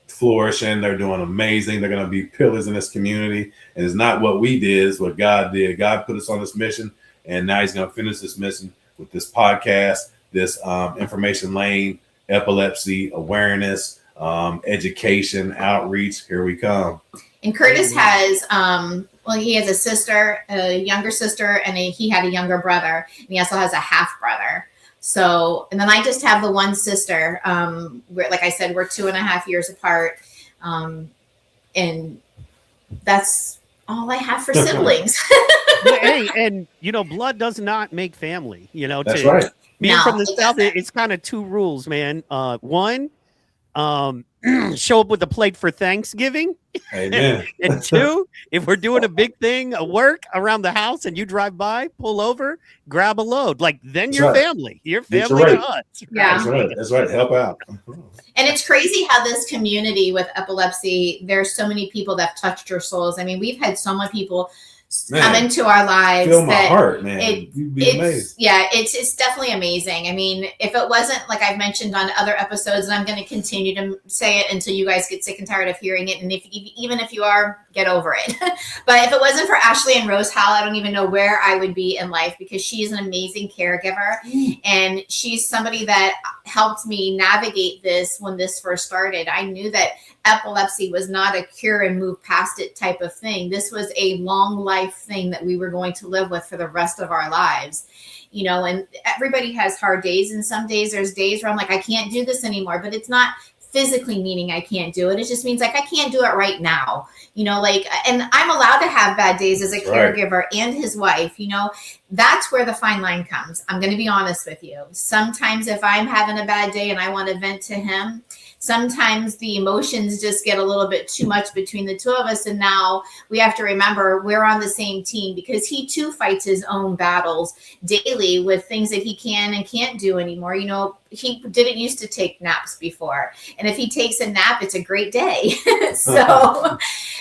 flourishing. They're doing amazing. They're going to be pillars in this community. And it's not what we did, it's what God did. God put us on this mission, and now He's going to finish this mission with this podcast, this information lane, epilepsy, awareness, education, outreach. Here we come. And Curtis has, he has a sister, a younger sister, and he had a younger brother. And he also has a half brother. So, and then I just have the one sister. Like I said, we're 2.5 years apart. And that's all I have for siblings. Hey, and you know, blood does not make family, you know. That's right. Being No, from the it South, doesn't. it's kind of two rules, man. One, show up with a plate for Thanksgiving. Amen. And two, if we're doing a big thing, a work around the house, and you drive by, pull over, grab a load. Like, then That's you're right. family. You're Get your family to right. us. Yeah. That's right. That's right. Help out. And it's crazy how this community with epilepsy, there's so many people that have touched your souls. I mean, we've had so many people come into our lives. Feel my that heart, man. You'd be amazed. Yeah, it's definitely amazing. I mean, if it wasn't, like I've mentioned on other episodes, and I'm going to continue to say it until you guys get sick and tired of hearing it, and even if you are, get over it. But if it wasn't for Ashleigh and Rose Howell, I don't even know where I would be in life, because she is an amazing caregiver, and she's somebody that helped me navigate this when this first started. I knew that epilepsy was not a cure and move past it type of thing. This was a long life thing that we were going to live with for the rest of our lives, you know. And everybody has hard days, and some days there's days where I'm like, I can't do this anymore, but it's not physically meaning I can't do it. It just means like I can't do it right now, you know, like, and I'm allowed to have bad days as a caregiver and his wife, you know. That's where the fine line comes. I'm going to be honest with you. Sometimes if I'm having a bad day and I want to vent to him, sometimes the emotions just get a little bit too much between the two of us. And now we have to remember we're on the same team, because he too fights his own battles daily with things that he can and can't do anymore. You know, he didn't used to take naps before. And if he takes a nap, it's a great day. So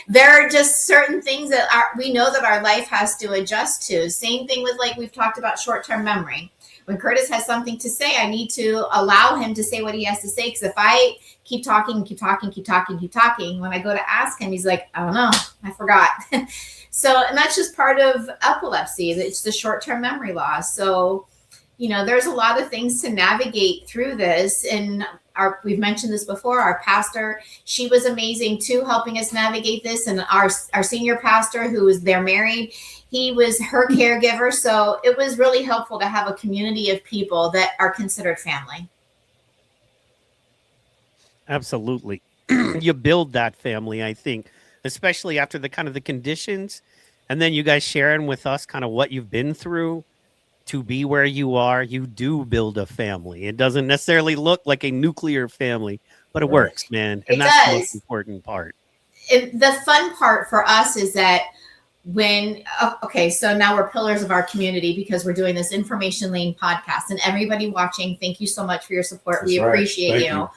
there are just certain things that we know that our life has to adjust to. Same thing with, like we've talked about, short-term memory. When Curtis has something to say, I need to allow him to say what he has to say. Because if I keep talking, when I go to ask him, he's like, I don't know, I forgot. So, and that's just part of epilepsy. It's the short-term memory loss. So, you know, there's a lot of things to navigate through this. And we've mentioned this before, our pastor, she was amazing too, helping us navigate this. And our senior pastor, who was there married, he was her caregiver. So it was really helpful to have a community of people that are considered family. Absolutely. You build that family, I think, especially after the kind of the conditions, and then you guys sharing with us kind of what you've been through to be where you are. You do build a family. It doesn't necessarily look like a nuclear family, but it works, man. And that's the most important part. The fun part for us is that so now we're pillars of our community, because we're doing this Information Lane podcast, and everybody watching, thank you so much for your support. We appreciate you.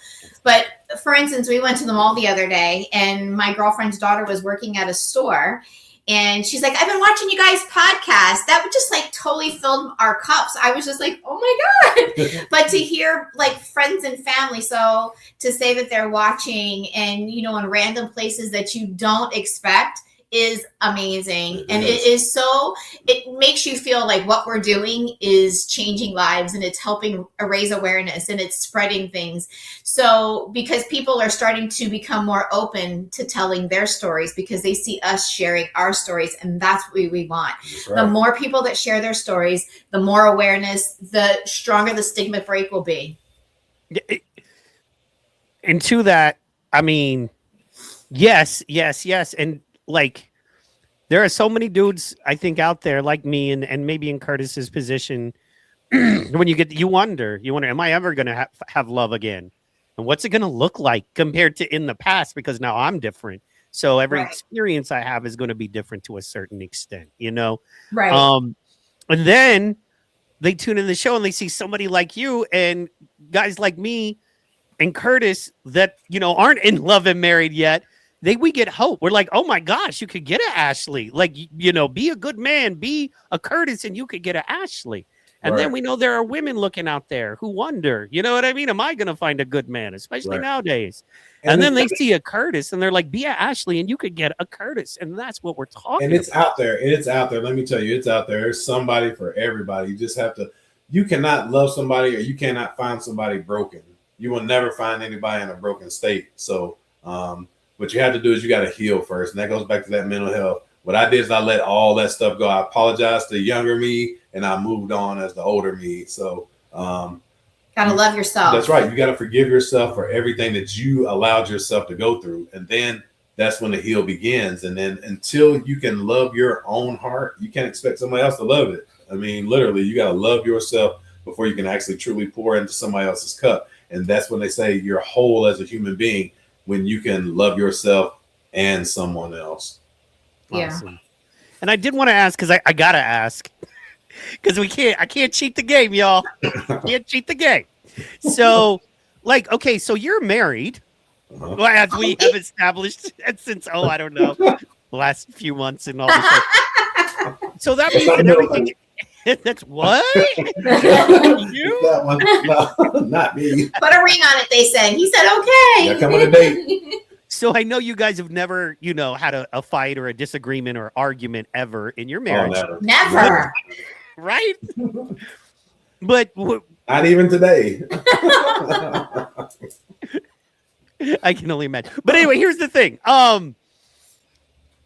But for instance, we went to the mall the other day, and my girlfriend's daughter was working at a store, and she's like, I've been watching you guys podcast. That would just like totally filled our cups. I was just like, oh my God. But to hear like friends and family, so to say that they're watching, and, you know, in random places that you don't expect, is amazing. And it makes you feel like what we're doing is changing lives, and it's helping raise awareness, and it's spreading things. So because people are starting to become more open to telling their stories, because they see us sharing our stories, and that's what we want. The more people that share their stories, the more awareness, the stronger the stigma break will be. And to that, I mean, yes. And like, there are so many dudes, I think, out there like me, and maybe in Curtis's position, when you wonder, am I ever going to have love again? And what's it going to look like compared to in the past? Because now I'm different. So every experience I have is going to be different to a certain extent, you know? Right. And then they tune in the show and they see somebody like you and guys like me and Curtis that, you know, aren't in love and married yet. We get hope. We're like, oh my gosh, you could get an Ashleigh. Like, you know, be a good man, be a Curtis, and you could get an Ashleigh. And then we know there are women looking out there who wonder, you know what I mean? Am I going to find a good man, especially nowadays? And then they see a Curtis and they're like, be a Ashleigh and you could get a Curtis. And that's what we're talking about. And it's out there. It's out there. Let me tell you, it's out there. There's somebody for everybody. You just have to, you cannot love somebody, or you cannot find somebody broken. You will never find anybody in a broken state. So, what you have to do is you got to heal first. And that goes back to that mental health. What I did is I let all that stuff go. I apologized to the younger me, and I moved on as the older me. So, gotta love yourself. That's right. You got to forgive yourself for everything that you allowed yourself to go through. And then that's when the heal begins. And then until you can love your own heart, you can't expect somebody else to love it. I mean, literally, you got to love yourself before you can actually truly pour into somebody else's cup. And that's when they say you're whole as a human being, when you can love yourself and someone else. Yeah. Awesome. And I did want to ask, because I gotta ask, because I can't cheat the game, y'all. Can't cheat the game. So, like, okay, so you're married. Well, as we have established since, I don't know, the last few months and all this stuff. So that means that everything. That's what? You? That one, no, not me. Put a ring on it, they said. He said, okay. Yeah, come on a date. So I know you guys have never, had a fight or a disagreement or argument ever in your marriage. Oh, Never. Right? But not even today. I can only imagine. But anyway, here's the thing.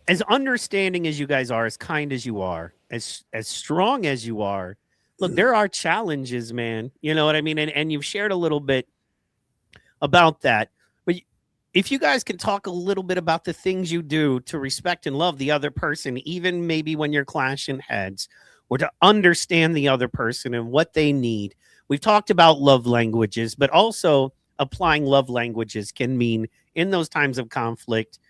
As understanding as you guys are, as kind as you are, as strong as you are, look, there are challenges, man. You know what I mean? And you've shared a little bit about that. But if you guys can talk a little bit about the things you do to respect and love the other person, even maybe when you're clashing heads, or to understand the other person and what they need. We've talked about love languages, but also applying love languages can mean in those times of conflict,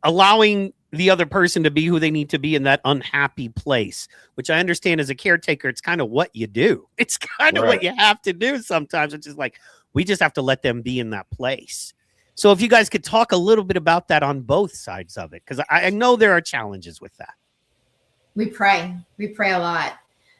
allowing the other person to be who they need to be in that unhappy place, which I understand as a caretaker, it's kind of what you do. It's kind of what you have to do sometimes. It's just like, we just have to let them be in that place. So if you guys could talk a little bit about that on both sides of it, because I know there are challenges with that. We pray a lot.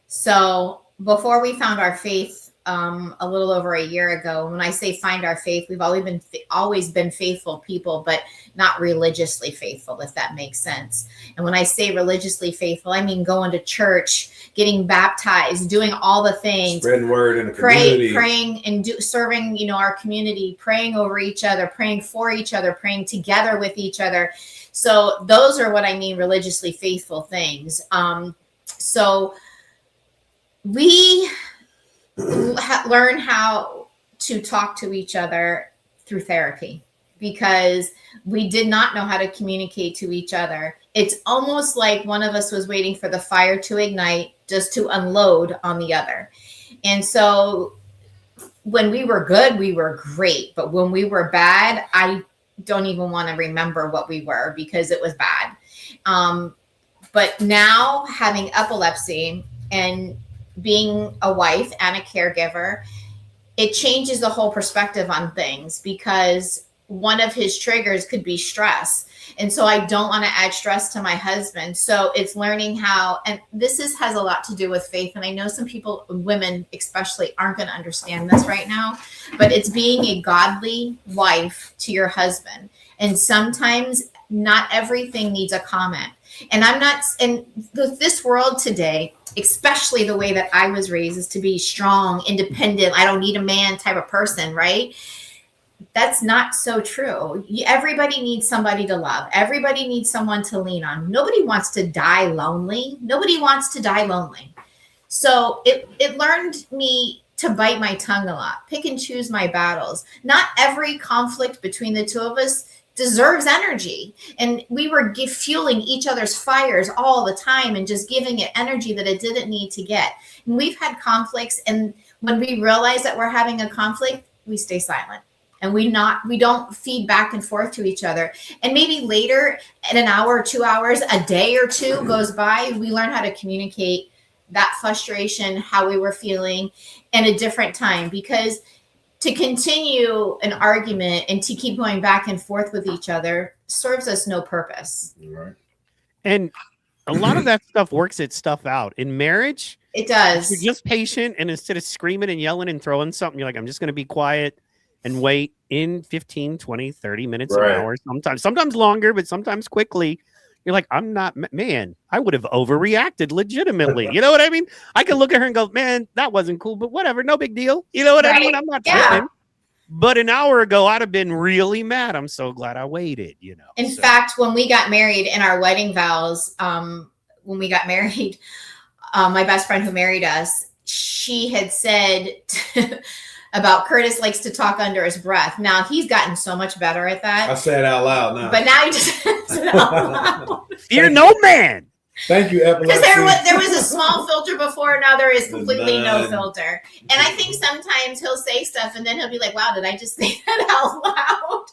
So before we found our faith, a little over a year ago, when I say find our faith, we've always been faithful people, but not religiously faithful, if that makes sense. And when I say religiously faithful, I mean going to church, getting baptized, doing all the things, spreading word in the community, praying and serving, our community, praying over each other, praying for each other, praying together with each other. So those are what I mean religiously faithful things. So we learn how to talk to each other through therapy, because we did not know how to communicate to each other. It's almost like one of us was waiting for the fire to ignite just to unload on the other. And so when we were good, we were great. But when we were bad, I don't even want to remember what we were, because it was bad. But now, having epilepsy and being a wife and a caregiver, it changes the whole perspective on things, because one of his triggers could be stress. And so I don't want to add stress to my husband. So it's learning how, and has a lot to do with faith. And I know some people, women especially, aren't going to understand this right now, but it's being a godly wife to your husband. And sometimes not everything needs a comment. And I'm not, in this world today, especially the way that I was raised, is to be strong, independent, I don't need a man type of person, right? That's not so true. Everybody needs somebody to love. Everybody needs someone to lean on. Nobody wants to die lonely. Nobody wants to die lonely. So it learned me to bite my tongue a lot, pick and choose my battles. Not every conflict between the two of us deserves energy. And we were fueling each other's fires all the time and just giving it energy that it didn't need to get. And we've had conflicts. And when we realize that we're having a conflict, we stay silent. And we don't feed back and forth to each other. And maybe later, in an hour or 2 hours, a day or two goes by, we learn how to communicate that frustration, how we were feeling in a different time. Because to continue an argument and to keep going back and forth with each other serves us no purpose. Right. And a lot of that stuff works its stuff out. In marriage, it does. You're just patient, and instead of screaming and yelling and throwing something, you're like, I'm just going to be quiet and wait. In 15, 20, 30 minutes, an hour, sometimes longer, but sometimes quickly. You're like, I'm not, man, I would have overreacted legitimately. You know what I mean? I can look at her and go, man, that wasn't cool, but whatever, no big deal. You know what I mean? I'm not tripping. But an hour ago, I'd have been really mad. I'm so glad I waited, In fact, when we got married in our wedding vows, when we got married, my best friend who married us, she had said about Curtis likes to talk under his breath. Now, he's gotten so much better at that. I say it out loud now. But now he just says it out loud. Fear no man. Thank you, Because Epilepsy. there was a small filter before, now there is There's completely no none. filter. And I think sometimes he'll say stuff and then he'll be like, wow, did I just say that out loud?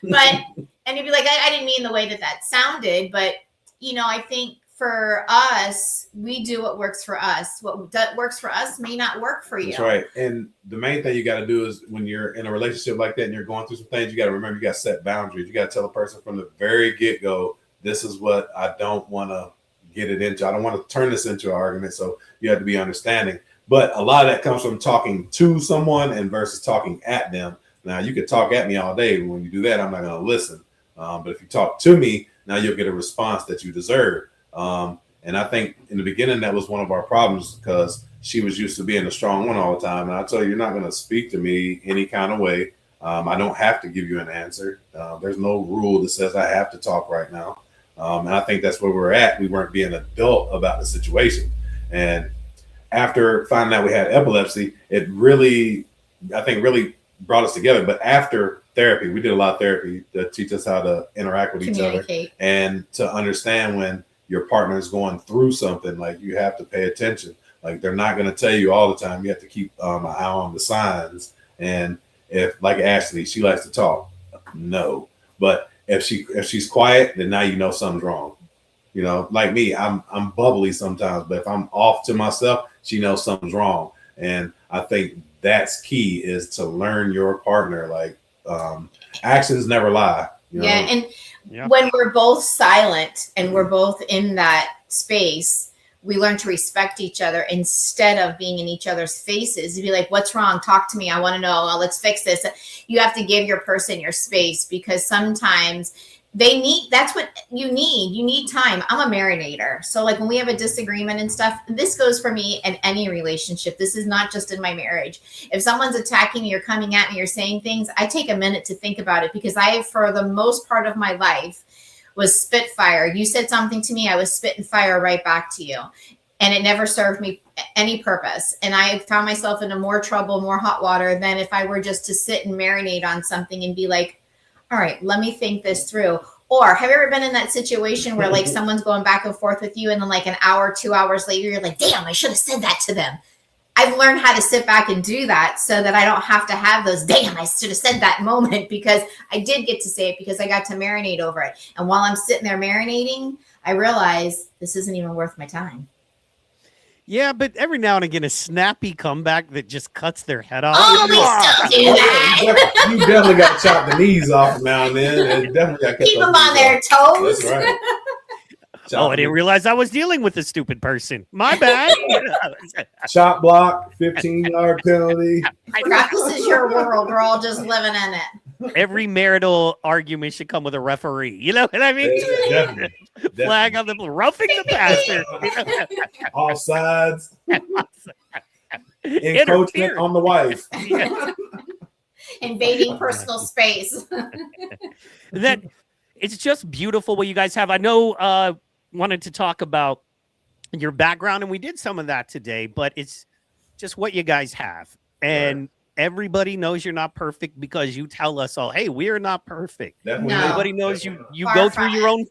But, and he'll be like, I didn't mean the way that that sounded. But, you know, I think for us, we do what works for us. What works for us may not work for you. That's right. And the main thing you got to do is when you're in a relationship like that and you're going through some things, you got to remember you got to set boundaries. You got to tell a person from the very get-go, this is what I don't want to get it into. I don't want to turn this into an argument. So you have to be understanding. But a lot of that comes from talking to someone and versus talking at them. Now, you could talk at me all day. When you do that, I'm not going to listen. But if you talk to me, now you'll get a response that you deserve. And I think in the beginning, that was one of our problems because she was used to being a strong one all the time. And I tell you, you're not going to speak to me any kind of way. I don't have to give you an answer. There's no rule that says I have to talk right now. And I think that's where we're at. We weren't being adult about the situation. And after finding out we had epilepsy, it really, I think, really brought us together. But after therapy, we did a lot of therapy to teach us how to interact with each other and to understand when your partner is going through something, like you have to pay attention. Like they're not going to tell you all the time. You have to keep an eye on the signs. And if, like Ashleigh, she likes to talk, no. But if she's quiet, then now you know something's wrong. You know, like me, I'm bubbly sometimes, but if I'm off to myself, she knows something's wrong. And I think that's key, is to learn your partner. Like actions never lie. You know? Yeah, and when we're both silent and we're both in that space, we learn to respect each other instead of being in each other's faces. You'd be like, what's wrong? Talk to me. I want to know. Oh, let's fix this. You have to give your person your space, because sometimes they need, that's what you need. You need time. I'm a marinator. So like when we have a disagreement and stuff, this goes for me in any relationship. This is not just in my marriage. If someone's attacking me or coming at me or saying things, I take a minute to think about it, because I, for the most part of my life, was spitfire. You said something to me, I was spitting fire right back to you. And it never served me any purpose. And I found myself in more trouble, more hot water than if I were just to sit and marinate on something and be like, all right, let me think this through. Or have you ever been in that situation where like someone's going back and forth with you, and then like an hour, 2 hours later, you're like, damn, I should have said that to them. I've learned how to sit back and do that so that I don't have to have those, damn, I should have said that moment, because I did get to say it, because I got to marinate over it. And while I'm sitting there marinating, I realize this isn't even worth my time. Yeah, but every now and again, a snappy comeback that just cuts their head off. Oh, we still do that. You definitely got to chop the knees off now and then. And definitely got to keep them on their toes. That's right. Oh, I didn't realize I was dealing with a stupid person. My bad. Chop block, 15-yard penalty. I forgot this is your world. We're all just living in it. Every marital argument should come with a referee. You know what I mean? Definitely. Flag on the roughing the passer. All sides. Encroachment on the wife. Invading personal space. That it's just beautiful what you guys have. I know wanted to talk about your background, and we did some of that today, but it's just what you guys have. And everybody knows you're not perfect, because you tell us all, hey, we're not perfect. Definitely. No. Everybody knows you go through your own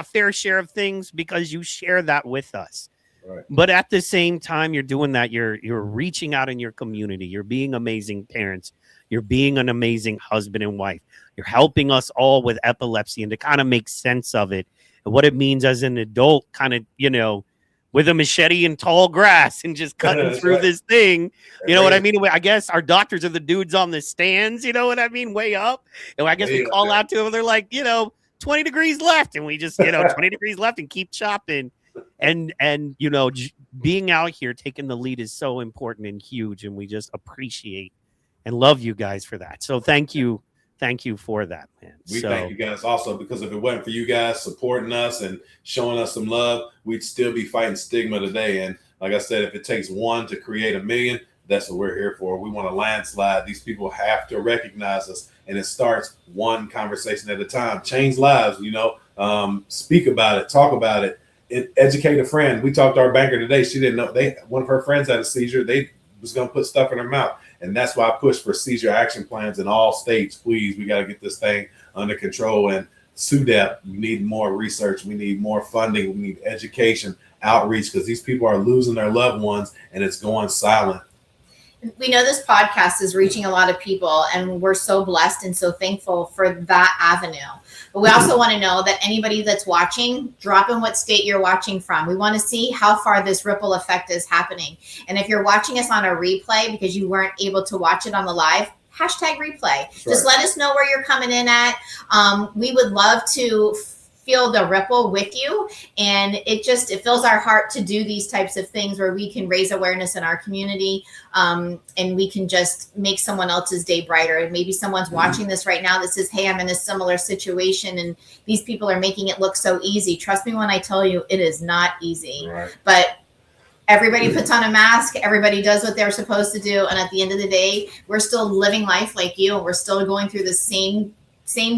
fair share of things, because you share that with us. Right. But at the same time, you're doing that. You're reaching out in your community. You're being amazing parents. You're being an amazing husband and wife. You're helping us all with epilepsy and to kind of make sense of it and what it means as an adult, kind of, you know, with a machete and tall grass and just cutting through this thing. You know what I mean? I guess our doctors are the dudes on the stands, you know what I mean? Way up. And I guess we call out to them. They're like, you know, 20 degrees left. And we just, you know, 20 degrees left and keep chopping. And you know, being out here, taking the lead is so important and huge. And we just appreciate and love you guys for that. So thank you. Thank you for that, man. We thank you guys also, because if it wasn't for you guys supporting us and showing us some love, we'd still be fighting stigma today. And like I said, if it takes one to create a million, that's what we're here for. We want to landslide. These people have to recognize us, and it starts one conversation at a time. Change lives, you know, speak about it, talk about it, educate a friend. We talked to our banker today. She didn't know one of her friends had a seizure. They was going to put stuff in her mouth. And that's why I push for seizure action plans in all states. Please, we got to get this thing under control. And SUDEP, we need more research, we need more funding, we need education, outreach, because these people are losing their loved ones and it's going silent. We know this podcast is reaching a lot of people, and we're so blessed and so thankful for that avenue. But we also want to know that anybody that's watching, drop in what state you're watching from. We want to see how far this ripple effect is happening. And if you're watching us on a replay because you weren't able to watch it on the live, hashtag replay. Just let us know where you're coming in at. We would love to feel the ripple with you, and it fills our heart to do these types of things where we can raise awareness in our community, and we can just make someone else's day brighter. And maybe someone's watching this right now that says, hey, I'm in a similar situation and these people are making it look so easy. Trust me when I tell you, it is not easy. Right. But everybody puts on a mask, everybody does what they're supposed to do, and at the end of the day, we're still living life like you, and we're still going through the same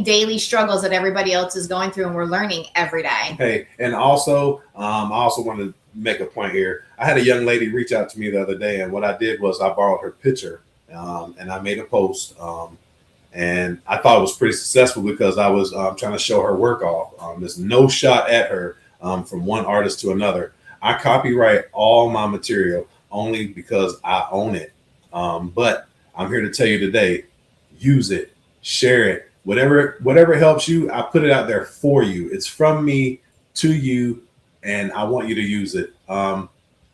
daily struggles that everybody else is going through, and we're learning every day. Hey, and also, I also want to make a point here. I had a young lady reach out to me the other day, and what I did was I borrowed her picture, and I made a post, and I thought it was pretty successful because I was trying to show her work off. There's no shot at her from one artist to another. I copyright all my material only because I own it. But I'm here to tell you today, use it, share it. Whatever helps you, I put it out there for you. It's from me to you, and I want you to use it.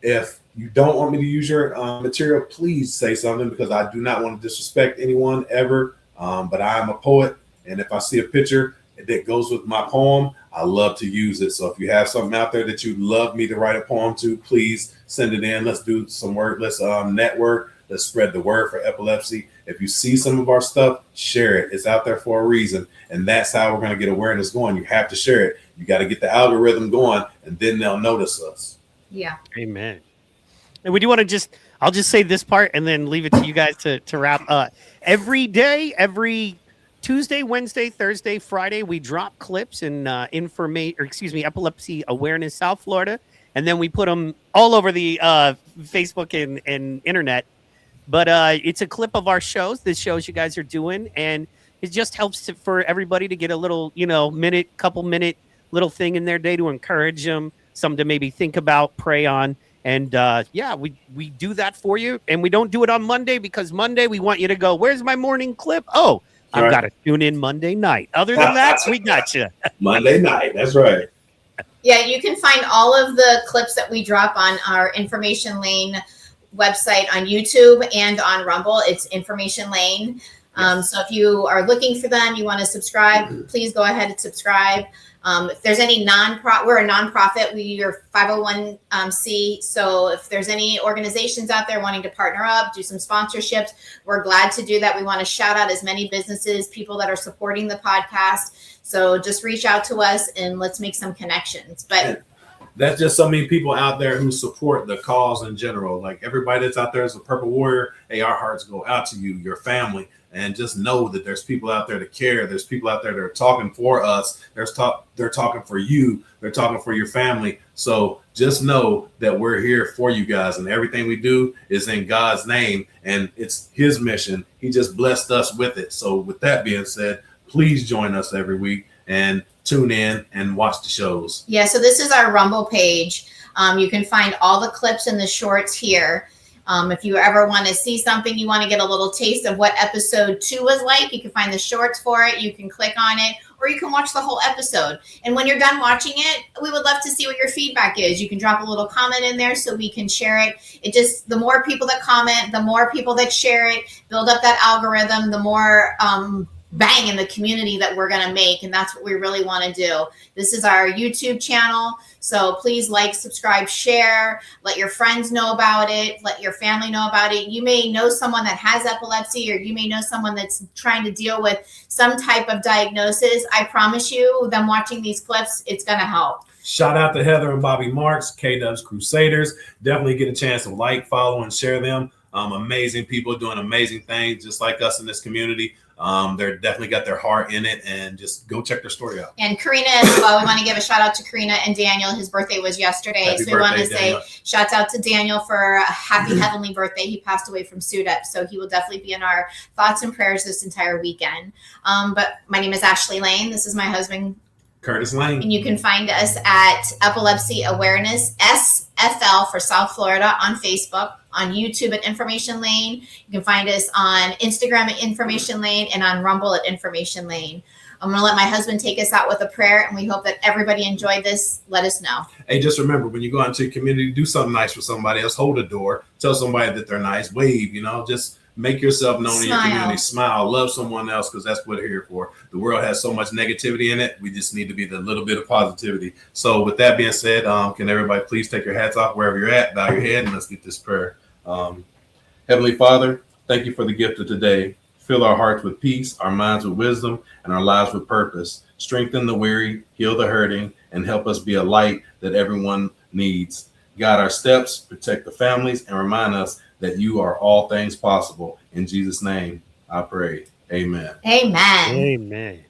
If you don't want me to use your material, please say something, because I do not want to disrespect anyone ever. But I am a poet, and if I see a picture that goes with my poem, I love to use it. So if you have something out there that you'd love me to write a poem to, please send it in. Let's do some work. Let's network. Let's spread the word for epilepsy. If you see some of our stuff, share it. It's out there for a reason. And that's how we're going to get awareness going. You have to share it. You got to get the algorithm going, and then they'll notice us. Yeah. Amen. And we do want to I'll just say this part and then leave it to you guys to wrap up. Every day, every Tuesday, Wednesday, Thursday, Friday, we drop clips in Epilepsy Awareness South Florida. And then we put them all over the Facebook and internet. But it's a clip of our shows. This shows you guys are doing, and it just helps for everybody to get a little, couple minute little thing in their day to encourage them, something to maybe think about, pray on. And we do that for you. And we don't do it on Monday because Monday we want you to go, where's my morning clip? Oh, I've got to tune in Monday night. Other than that, we got you. Monday night. That's right. Yeah, you can find all of the clips that we drop on our Information Lane website on YouTube and on Rumble. It's Information Lane. So if you are looking for them, you want to subscribe, please go ahead and subscribe. If there's any we're a nonprofit, we are 501c. So if there's any organizations out there wanting to partner up, do some sponsorships, we're glad to do that. We want to shout out as many businesses, people that are supporting the podcast. So just reach out to us and let's make some connections. But that's just so many people out there who support the cause in general. Like everybody that's out there is a Purple Warrior. Hey, our hearts go out to you, your family. And just know that there's people out there to care. There's people out there that are talking for us. They're talking for you. They're talking for your family. So just know that we're here for you guys. And everything we do is in God's name. And it's his mission. He just blessed us with it. So with that being said, please join us every week and tune in and watch the shows. Yeah, so this is our Rumble page. You can find all the clips and the shorts here. If you ever want to see something, you want to get a little taste of what episode 2 was like, you can find the shorts for it. You can click on it, or you can watch the whole episode. And when you're done watching it, we would love to see what your feedback is. You can drop a little comment in there so we can share it. The more people that comment, the more people that share it, build up that algorithm, the more bang in the community that we're going to make. And that's what we really want to do. This is our YouTube channel. So please like, subscribe, share, let your friends know about it. Let your family know about it. You may know someone that has epilepsy, or you may know someone that's trying to deal with some type of diagnosis. I promise you, them watching these clips, it's going to help. Shout out to Heather and Bobby Marks, K-Dubs Crusaders. Definitely get a chance to like, follow, and share them. Amazing people doing amazing things, just like us in this community. They're definitely got their heart in it, and just go check their story out. And Karina as well. We want to give a shout out to Karina and Daniel. His birthday was yesterday. Happy So we want to birthday, Daniel. say shouts out to Daniel for a happy heavenly birthday. He passed away from SUDEP. So he will definitely be in our thoughts and prayers this entire weekend. But my name is Ashleigh Lane. This is my husband, Curtis Lane. and you can find us at Epilepsy Awareness, SFL for South Florida, on Facebook, on YouTube at Information Lane. You can find us on Instagram at Information Lane, and on Rumble at Information Lane. I'm going to let my husband take us out with a prayer, and we hope that everybody enjoyed this. Let us know. Hey, just remember, when you go out into your community, do something nice for somebody else. Hold a door. Tell somebody that they're nice. Wave, just make yourself known in your community. Smile. Love someone else, because that's what we're here for. The world has so much negativity in it. We just need to be the little bit of positivity. So with that being said, can everybody please take your hats off wherever you're at, bow your head, and let's get this prayer. Heavenly Father, thank you for the gift of today. Fill our hearts with peace, our minds with wisdom, and our lives with purpose. Strengthen the weary, heal the hurting, and help us be a light that everyone needs. Guide our steps, protect the families, and remind us that you are all things possible. In Jesus' name, I pray. Amen. Amen. Amen.